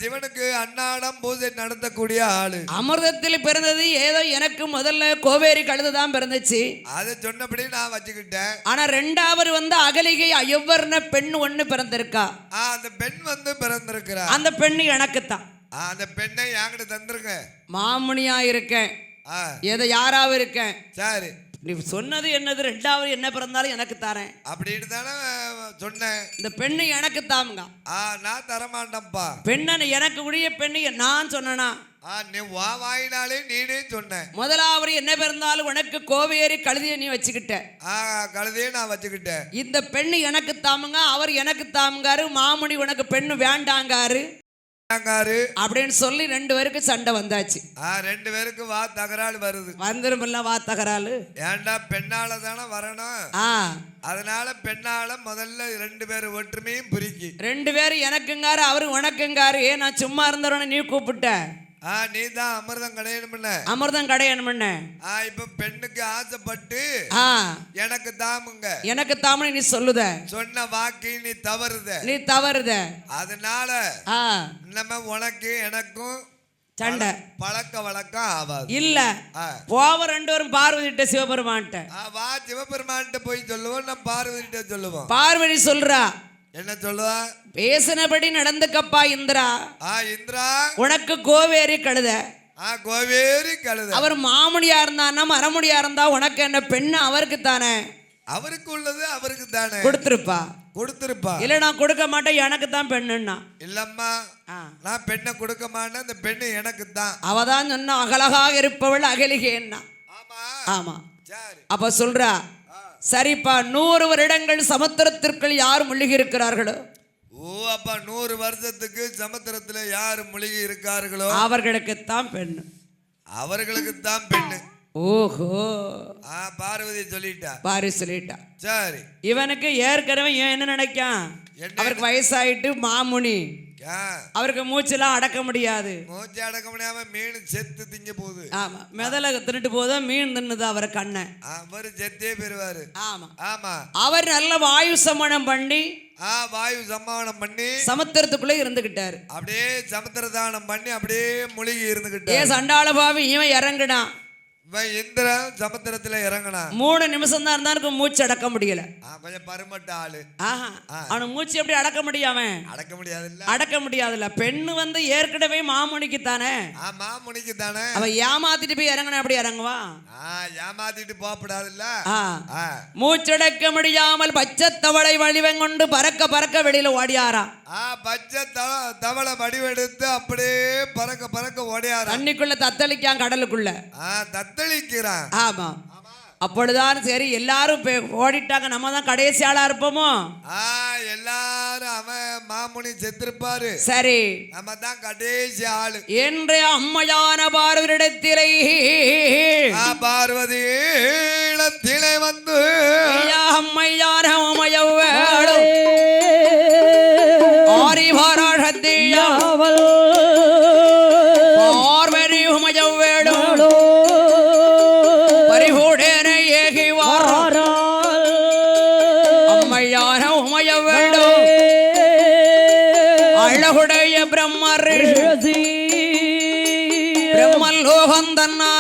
Speaker 2: சிவனுக்கு அன்னாடம் பூஜை நடத்தக்கூடிய ஆளு.
Speaker 1: அமிர்தத்தில் பிறந்தது ஏதோ எனக்கு முதல்ல கோவேரி கழுதுதான் பிறந்துச்சு,
Speaker 2: அதை சொன்னபடி நான் வச்சுக்கிட்டேன்.
Speaker 1: ஆனா ரெண்டாவது வந்து அகலிகை அயவர்ன பெண் ஒண்ணு பிறந்திருக்கா.
Speaker 2: அந்த பெண் வந்து பிறந்திருக்கிறா.
Speaker 1: அந்த பெண்ணு எனக்குத்தான்.
Speaker 2: அந்த பெண்ணை என்கிட்ட தந்துருங்க.
Speaker 1: மாமுனியா இருக்கேன், ஏதோ யாராவது இருக்கேன்.
Speaker 2: சரி
Speaker 1: நீ சொன்னது என்னது? ரெண்டாவது என்ன பிறந்தாலும் எனக்கு தரேன்
Speaker 2: அப்படின்னு தானே சொன்னேன்.
Speaker 1: இந்த பெண்ணு எனக்கு தாமுங்க.
Speaker 2: நான் தரமாட்டேன்ப்பா.
Speaker 1: பெண்ணை எனக்கு உரிய பெண்ணு நான் சொன்னா
Speaker 2: நீ வா வாயினாலே நீனே சொன்ன.
Speaker 1: முதலாவது என்ன பிறந்தாலும் உனக்கு கோவேரி கழுதியை நீ வச்சுக்கிட்ட.
Speaker 2: கழுதையை நான் வச்சுக்கிட்டேன்.
Speaker 1: இந்த பெண்ணு எனக்கு தாமுங்க, அவர் எனக்கு தாமுங்காரு. மாமுனி உனக்கு பெண்ணு வேண்டாங்காரு அப்படின்னு சொல்லி ரெண்டு பேருக்கு சண்டை வந்தாச்சு.
Speaker 2: ரெண்டு பேருக்கு வா தகராறு வருது.
Speaker 1: வந்துருமில்ல வா தகராறு.
Speaker 2: ஏண்டா பெண்ணால தானே வரணும். அதனால பெண்ணால முதல்ல ரெண்டு பேரும் ஒற்றுமையும் பிரிக்கி.
Speaker 1: ரெண்டு பேரும் எனக்குங்காரு அவரு உனக்குங்காரு. நான் சும்மா இருந்தவன நீ கூப்பிட்ட.
Speaker 2: நீ தான் அமிர்தம் கடையணும்னு.
Speaker 1: அமிர்தம் கடையணும்னு.
Speaker 2: இப்ப பெண்ணுக்கு ஆசைப்பட்டு எனக்கு தாமுங்க
Speaker 1: எனக்கு தாமனு நீ சொல்லுத.
Speaker 2: சொன்ன வாக்கு நீ தவறுத.
Speaker 1: நீ தவறுத.
Speaker 2: அதனால நம்ம உனக்கு எனக்கும்
Speaker 1: சண்டை
Speaker 2: பழக்க வழக்கம் ஆகாது.
Speaker 1: இல்ல போவ ரெண்டு பேரும் பார்வதிட்ட சிவபெருமான்ட்ட.
Speaker 2: வா சிவபெருமான்ட்ட போய் சொல்லுவோம், நம்ம பார்வதிட்ட சொல்லுவோம்.
Speaker 1: பார்வதி சொல்றா
Speaker 2: என்ன சொல்லுவா?
Speaker 1: பேசினபடி நடந்துக்கப்பா இந்திரா.
Speaker 2: இந்திரா
Speaker 1: உனக்கு கோவேரி கழுத.
Speaker 2: கோவேரி கழுத.
Speaker 1: அவர் மாமுடியா இருந்தா மரமுடியா இருந்தா உனக்கு என்ன பெண்ணு அவருக்கு தானே.
Speaker 2: அவருக்கு உள்ளது அவருக்கு தானே
Speaker 1: கொடுத்திருப்பா.
Speaker 2: கொடுத்திருப்பா.
Speaker 1: இல்ல நான் கொடுக்க மாட்டேன், எனக்கு தான் பெண்ணுன்னா.
Speaker 2: இல்லம்மா நான் பெண்ணை கொடுக்க மாட்டேன், இந்த பெண்ணு எனக்கு தான்.
Speaker 1: அவதான் சொன்ன அகலகாக இருப்பவள் அகலிகேன்னா. ஆமா அப்ப சொல்றா சரிப்பா 100 வருடங்கள் சமுத்திரத்திற்குள் யார் மூழ்கி இருக்கிறார்களோ.
Speaker 2: அப்ப 100 வருஷத்துக்கு சமுத்திரத்துல யாரு மூழ்கி இருக்கார்களோ
Speaker 1: அவர்களுக்குத்தான் பெண்ணு.
Speaker 2: அவர்களுக்குத்தான் பெண்ணு.
Speaker 1: ஓஹோ
Speaker 2: பார்வதி சொல்லிட்டா.
Speaker 1: பாரி சொல்லிட்டா.
Speaker 2: சரி
Speaker 1: இவனுக்கு ஏற்கனவே என்ன நினைக்கான், அவருக்கு வயசாயிட்டு மாமுனி, அவருக்கு மூச்செல்லாம் அடக்க முடியாது.
Speaker 2: மூச்சு அடக்க முடியாம மீன் செத்து திங்க போகுது.
Speaker 1: ஆமா முதல்ல தின்னுட்டு போதா மீன் தின்னுது அவரை கண்ண.
Speaker 2: அவர் செத்தே பெறுவாரு.
Speaker 1: ஆமா
Speaker 2: ஆமா
Speaker 1: அவர் நல்ல வாயு சமணம் பண்ணி
Speaker 2: வாயு சம்மானம் பண்ணி
Speaker 1: சமுத்திரத்துக்குள்ள இருந்துகிட்டாரு.
Speaker 2: அப்படியே சமுத்திர தானம் பண்ணி அப்படியே மூழ்கி இருந்துகிட்டாரு.
Speaker 1: சண்டாள பாவி இவன் இறங்குனான்.
Speaker 2: இந்திரன் சமுத்திரத்துல இறங்கினா
Speaker 1: 3 நிமிஷம் தான் இருந்தா எனக்கு மூச்சு அடக்க முடியல.
Speaker 2: கொஞ்சம் பருமட்ட ஆளு.
Speaker 1: அவன் மூச்சு எப்படி அடக்க முடியாம?
Speaker 2: அடக்க முடியாதுல்ல.
Speaker 1: அடக்க முடியாதுல்ல. பெண்ணு வந்து ஏற்கனவே மாமுனிக்கு தானே.
Speaker 2: மாமுனிக்கு தானே.
Speaker 1: அவன் ஏமாத்திட்டு போய் இறங்கினா எப்படி இறங்குவா?
Speaker 2: ஏமாத்திட்டு போகப்படாதுல்ல.
Speaker 1: மூச்சடக்க முடியாமல் பச்சை தவளை வடிவங்கொண்டு பறக்க பறக்க வெளியில ஓடியாரா.
Speaker 2: பச்சை தவளை வடிவெடுத்து அப்படியே பறக்க பறக்க ஓடியாரா.
Speaker 1: தண்ணிக்குள்ள தத்தளிக்கான், கடலுக்குள்ள
Speaker 2: தத்தளிக்கிறான்.
Speaker 1: ஆமா அப்பொழுதுதான் சரி எல்லாரும் ஓடிட்டாங்க, நம்ம தான் கடைசி ஆளா இருப்போமோ.
Speaker 2: எல்லாரும் அவன் மாமுனி செத்திருப்பாரு.
Speaker 1: சரி
Speaker 2: நம்ம தான் கடைசி ஆளு
Speaker 1: என்று அம்மையான பார்வரிடத்திலே
Speaker 2: பார்வதி இடத்திலே வந்து
Speaker 1: அம்மையான உமையவள் ஆரிபாராஷத்தியாவல்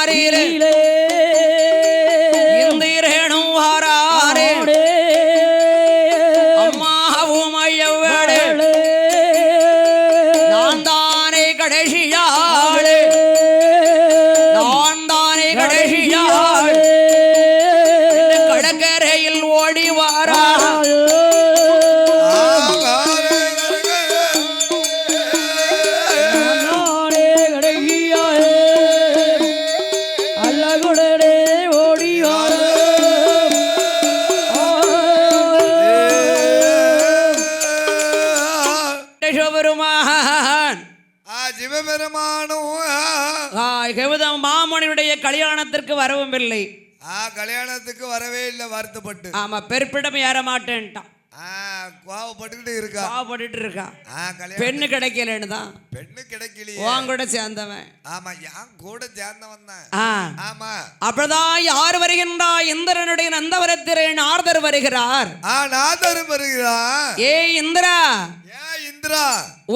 Speaker 1: மாறிலே இந்திரேனும் வாராரே அம்மாவும் ஐயவளே நான் தானே கடைசியாளே நான் தானே கடைசியாளே கடற்கரையில் ஓடி வாரா மாமனியுடைய கல்யாணத்திற்கு வரவும் இல்லை.
Speaker 2: கல்யாணத்துக்கு வரவே இல்லை, வருத்தப்பட்டு.
Speaker 1: ஆமா, பெருப்பிடம் ஏற மாட்டேன்ட்டான்.
Speaker 2: கோவப்பட்டுக்கிட்டு இருக்கா,
Speaker 1: கோவப்பட்டுட்டு இருக்கா. பெண்ணு கிடைக்கலன்னு தான்.
Speaker 2: பெண்ணு கிடைக்கலையே,
Speaker 1: உன் கூட சேர்ந்தவன்.
Speaker 2: ஆமா, என் கூட சேர்ந்தவன் தான். ஆமா,
Speaker 1: அப்பதான் யார் வருகின்றா? இந்திரனுடைய நந்தவரத்திலே நாரதர் வருகிறார்.
Speaker 2: நாரதர் வருகிறார்.
Speaker 1: ஏ இந்திரா,
Speaker 2: இந்திரா,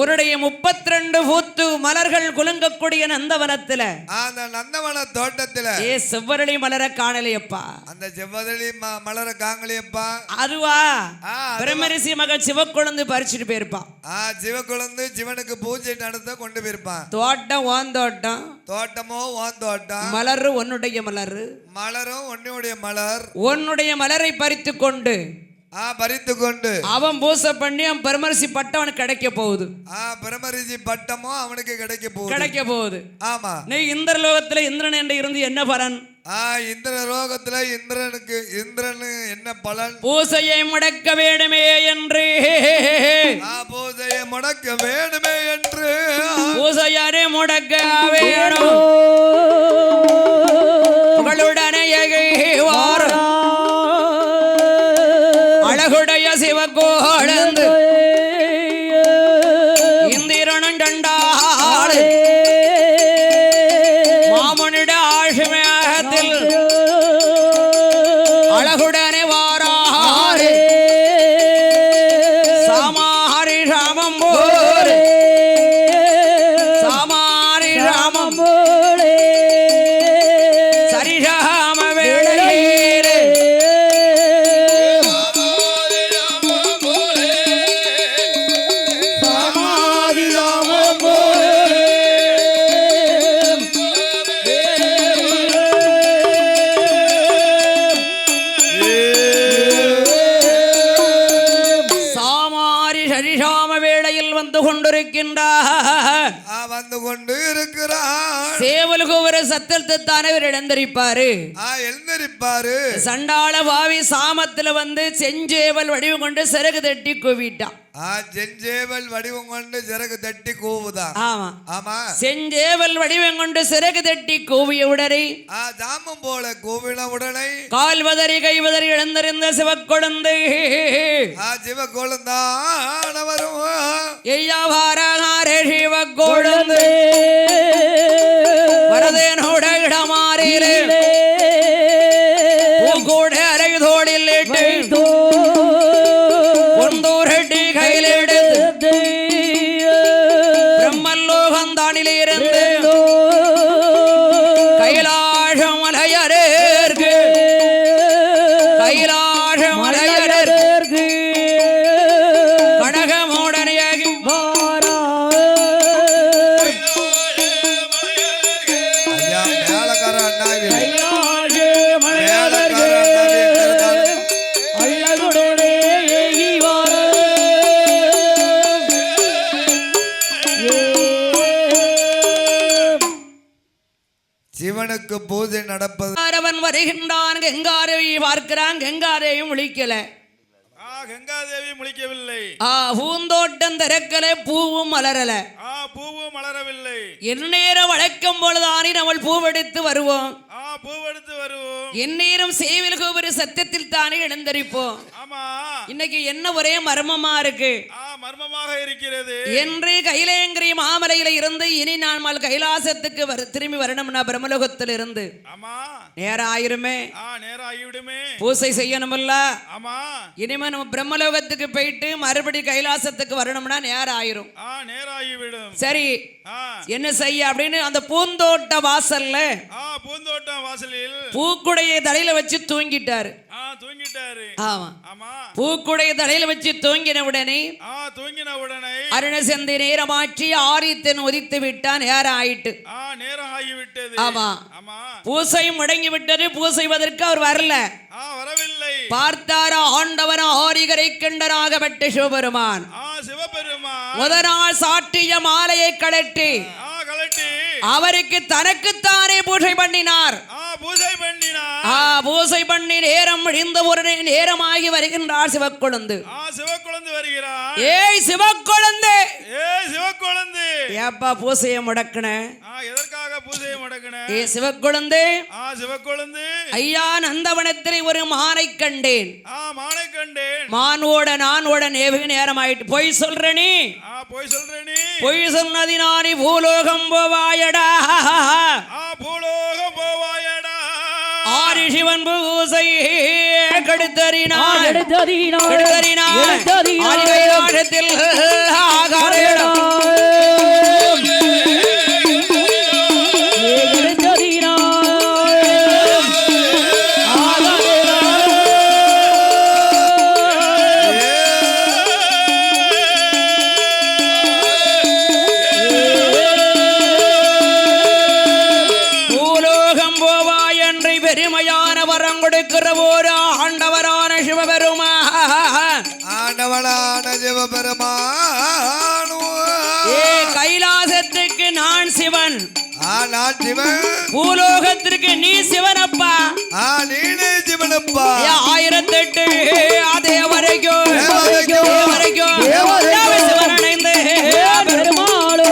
Speaker 1: உன்னுடைய 32 பூத்து மலர்கள் குலுங்கக்கூடிய நந்தவனத்துல,
Speaker 2: அந்த நந்தவன தோட்டத்துல
Speaker 1: செவ்வரளி மலர காணலையப்பா.
Speaker 2: அந்த செவ்வரளி மலர காணலையப்பா.
Speaker 1: அதுவா பிரம்மரிசி மகள் சிவக்குழந்து பறிச்சுட்டு போயிருப்பான்.
Speaker 2: சிவக்குழந்து சிவனுக்கு பூஜை நடத்த கொண்டு போயிருப்பான்.
Speaker 1: தோட்டம் ஓன் தோட்டம்,
Speaker 2: தோட்டமோ ஓன் தோட்டம்.
Speaker 1: மலரு உன்னுடைய மலரு,
Speaker 2: மலரும் உன்னுடைய மலர்.
Speaker 1: உன்னுடைய மலரை பறித்து கொண்டு
Speaker 2: பறித்து கொண்டு
Speaker 1: அவன் பூசை பண்ணி அவன் பிரமரிசி பட்டம் அவனுக்கு கிடைக்க போகுது.
Speaker 2: பிரமரிசி பட்டமும் அவனுக்கு கிடைக்க போகுது. ஆமா,
Speaker 1: நீ இந்திர லோகத்துல இந்திரன் என்று இருந்து என்ன பலன்?
Speaker 2: இந்திர லோகத்துல இந்திரன் என்ன பலன்?
Speaker 1: பூசையை முடக்க வேண்டுமே என்று,
Speaker 2: பூசையை முடக்க வேண்டுமே என்று,
Speaker 1: பூசையாரே முடக்க வேணும் உங்களுடனே வார அழகுடைய சிவகோழந்து இந்திரனும் கண்டாள் மாமனிட ஆழ்மேகத்தில் அழகுடனே வாராரே சாமாரி ராமம் போரே சாமாரி ராமம் போரே சரிஷாம வேளையேரே
Speaker 2: வந்து கொண்டு இருக்கிறார்.
Speaker 1: சேவலுக்கு ஒரு சத்தத்தை தானே எழுந்திருப்பாரு. சண்டாள பாவி சாமத்துல வந்து செஞ்சேவல் வடிவம் கொண்டு சிறகு தட்டி கூவிட்டான்.
Speaker 2: செஞ்சேவல் வடிவம் கொண்டு சிறகு தட்டி கூவுதான்.
Speaker 1: ஆமா ஆமா, செஞ்சேவல் வடிவம் கொண்டு சிறகு தட்டி கூவிய உடனே
Speaker 2: தாமம் போல கூவின உடனே
Speaker 1: கால் வதறி கை வதறி எழுந்திருந்த சிவக்கொழுந்து
Speaker 2: சிவக்கொழுந்தானவரும்
Speaker 1: ஐயாவாரே சிவக்கொழுந்து வரதேனோட இடமாறிலே பூங்கூட அரை தோடில் பொந்தூரட்டி கையிலெடுத்து பிரம்மல்லோகந்தானிலிருந்து கைலாச மலையரேற்கு கைலாச மலையரேற்கு கடகமுடனேகி
Speaker 2: சிவனுக்கு பூஜை நடப்பது.
Speaker 1: அவன் வருகின்றான். கங்காதேவி பார்க்கிறான். கங்காதேவி முழிக்கல.
Speaker 4: கங்காதேவி முழிக்கவில்லை.
Speaker 1: பூந்தோட்டம் திறக்கல, பூவும் மலரல.
Speaker 4: பூவும் மலரவில்லை.
Speaker 1: எந்நேரம் வழக்கம் போலதானே நம்ம பூவெடுத்து வருவோம்.
Speaker 4: பூவெடுத்து வருவோம்.
Speaker 1: எந்நேரம் சேவில் கோபுர சத்தத்தில் தானே எழுந்தரிப்போம்.
Speaker 4: ஆமா.
Speaker 1: இன்னைக்கு என்ன ஒரே மர்மமா இருக்கு.
Speaker 4: மர்மமாக இருக்கிறது.
Speaker 1: என்று கைலேங்கிரி மாமலையில இருந்து இனி நாள் கைலாசத்துக்கு திரும்பி வரணும்னா பிரம்மலோகத்தில் இருந்து
Speaker 4: ஆமா
Speaker 1: நேரம் ஆயிருமே.
Speaker 4: நேரம் ஆகிவிடுமே.
Speaker 1: பூசை செய்யணும்ல.
Speaker 4: ஆமா.
Speaker 1: இனிமே நம்ம பிரம்மலோகத்துக்கு போயிட்டு மறுபடி கைலாசத்துக்கு வரணும்னா நேரம் ஆயிரும்.
Speaker 4: நேரம் ஆகிவிடும்.
Speaker 1: சரி என்ன செய்ய அப்படின்னு அந்த பூந்தோட்ட வாசல்ல
Speaker 4: பூந்தோட்டம் வாசலில்
Speaker 1: பூக்குடைய தலையில வச்சு தூங்கிட்டாரு.
Speaker 4: தூங்கிட்டாரு.
Speaker 1: ஆமா ஆமா. பூக்குடைய தலையில வச்சு தூங்கின உடனே அருணசந்தி நேரமாற்றி ஆரித்தன் உதித்து விட்டான். நேரம் ஆயிட்டு.
Speaker 4: நேரம் ஆகிவிட்டது.
Speaker 1: ஆமா. பூசை முடங்கி விட்டது. பூசைவதற்கு அவர் வரல.
Speaker 4: வரவில்லை.
Speaker 1: பார்த்தாரா ஆண்டவன் ஆரிகரை கண்டனாகப்பட்ட சிவபெருமான்.
Speaker 4: சிவபெருமான்
Speaker 1: முதநாள் சாற்றிய மாலையை கழட்டி அவருக்கு தனக்குத்தானே பூஜை பண்ணினார். பூஜை பண்ணி நேரம் முடிந்த ஒரு நேரமாகி வருகின்றார் சிவக்குழந்து.
Speaker 4: வருகிறார்.
Speaker 1: ஏய் சிவக்குழந்து,
Speaker 4: சிவக்குழந்து,
Speaker 1: ஏப்பா பூசையை முடக்குன?
Speaker 4: எதற்காக பூஜையை முடக்குன?
Speaker 1: ஏ சிவக்குழந்து,
Speaker 4: சிவக்குழந்து,
Speaker 1: ஐயா நந்தவனத்தில் ஒரு மானை கண்டேன்.
Speaker 4: மானை கண்டேன்.
Speaker 1: மானோட நானோட நேரம் ஆயிட்டு. பொய் சொல்றனி? பொய் சொன்னதினானி பூலோகம் போவாயடா.
Speaker 4: பூலோகம் போவாயடா.
Speaker 1: ஆரி சிவன் பூசை கெடுத்தறினார். பெருமையான வரம் கொடுக்கிற ஒரு ஆண்டவரான சிவபெருமான். கைலாசத்துக்கு நான் சிவன். பூலோகத்திற்கு நீ சிவனப்பா.
Speaker 2: நீனே சிவனப்பா.
Speaker 1: 1008 அதே வரைக்கும் சிவனடைந்து பெருமாளோ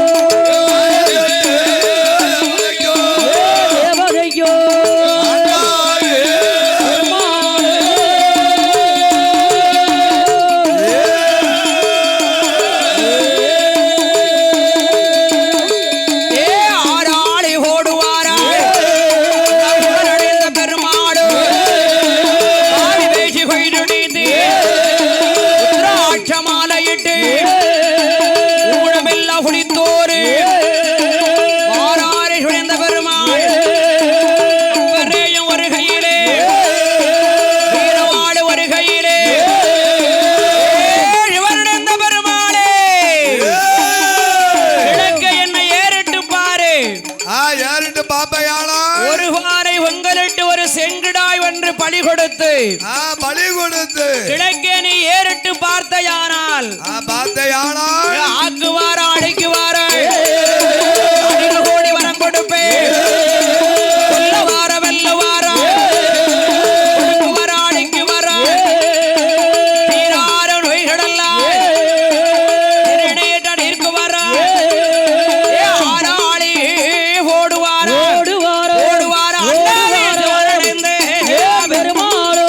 Speaker 1: பலி கொடுத்து கிழக்கே நீ ஏறிட்டு பார்த்தையானால் ஆக்குவாரா அழைக்குவாரா கோடி வரம் கொடுப்பே. வார வெல்லுவாரா அழைக்கு வரா தீரார நோய்களெல்லாம் இருக்குவாரா. ஆராளி ஓடுவாரா
Speaker 3: பெருமாளோ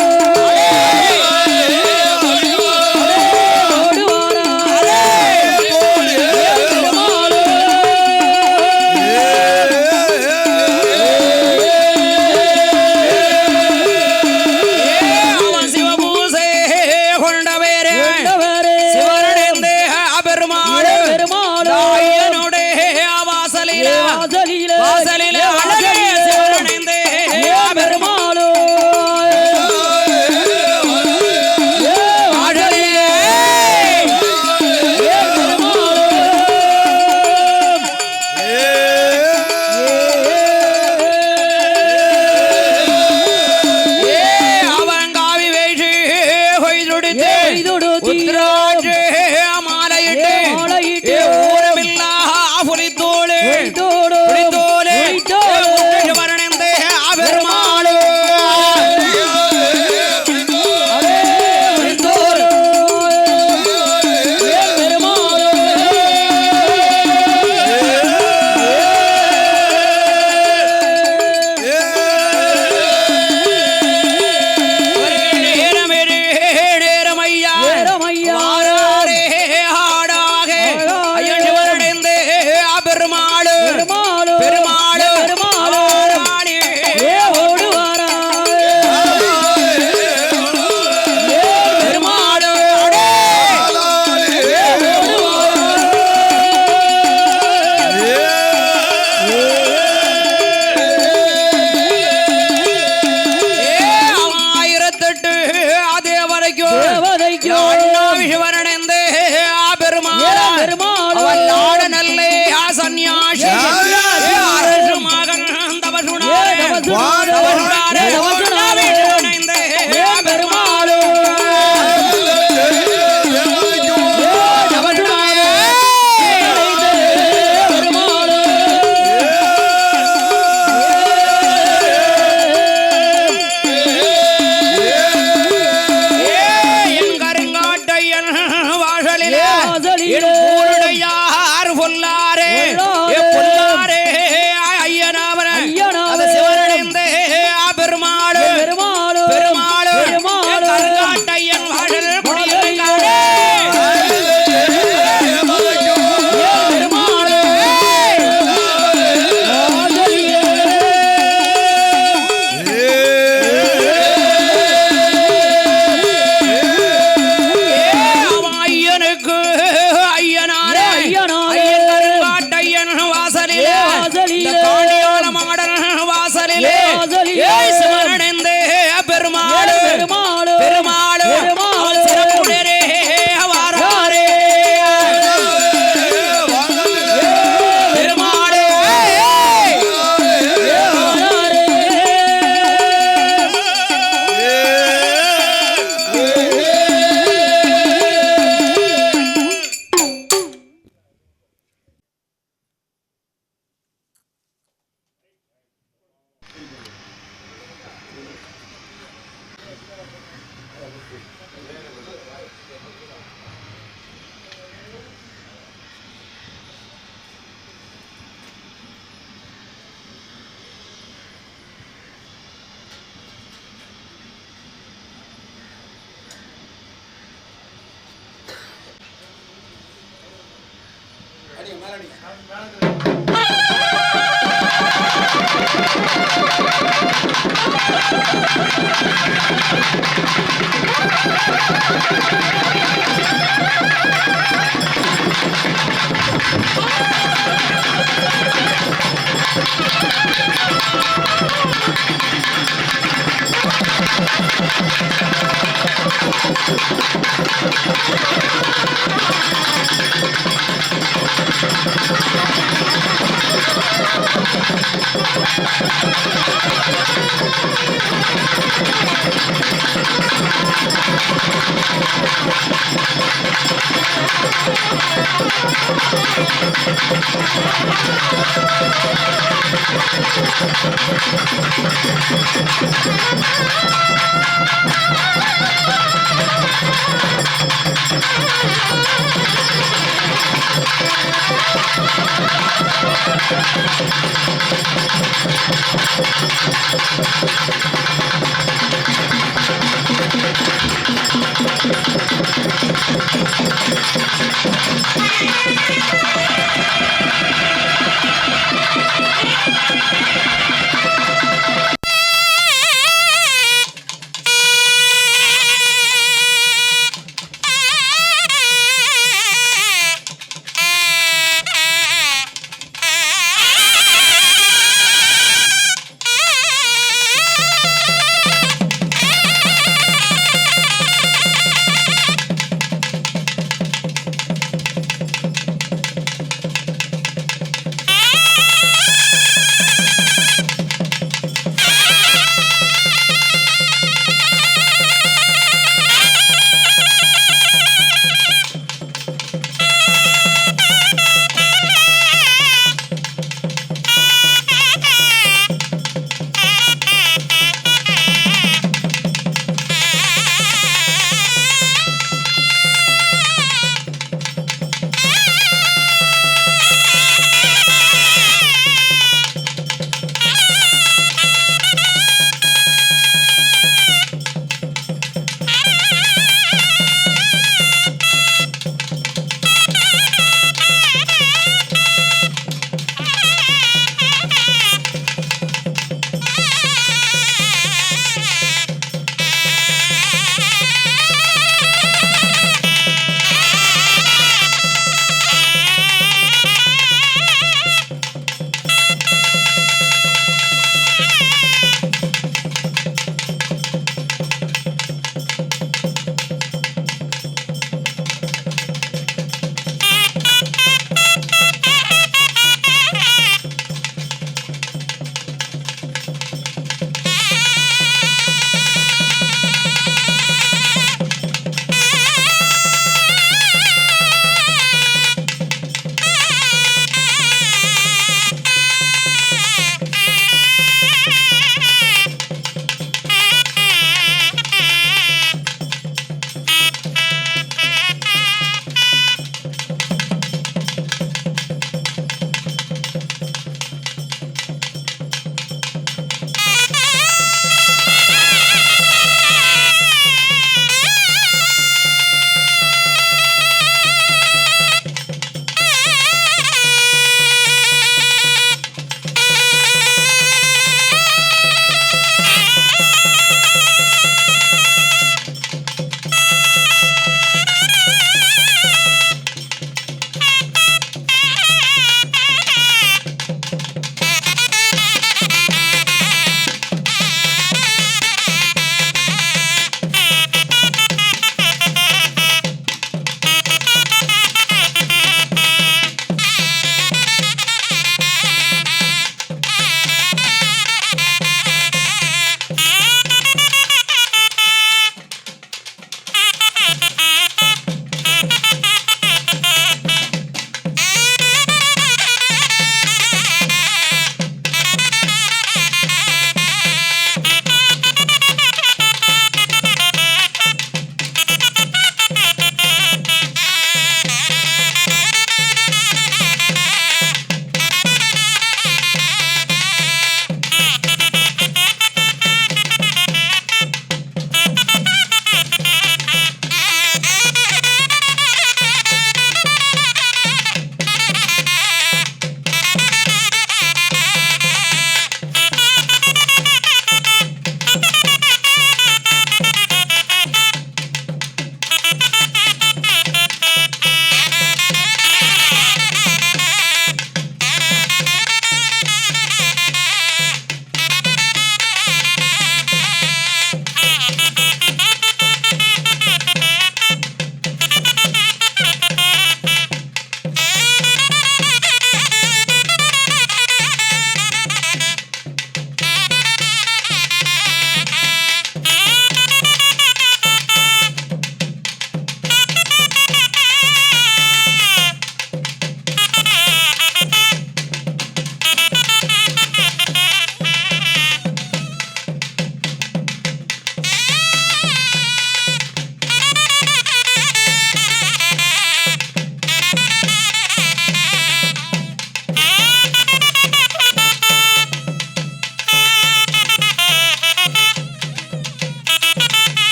Speaker 3: Thank you.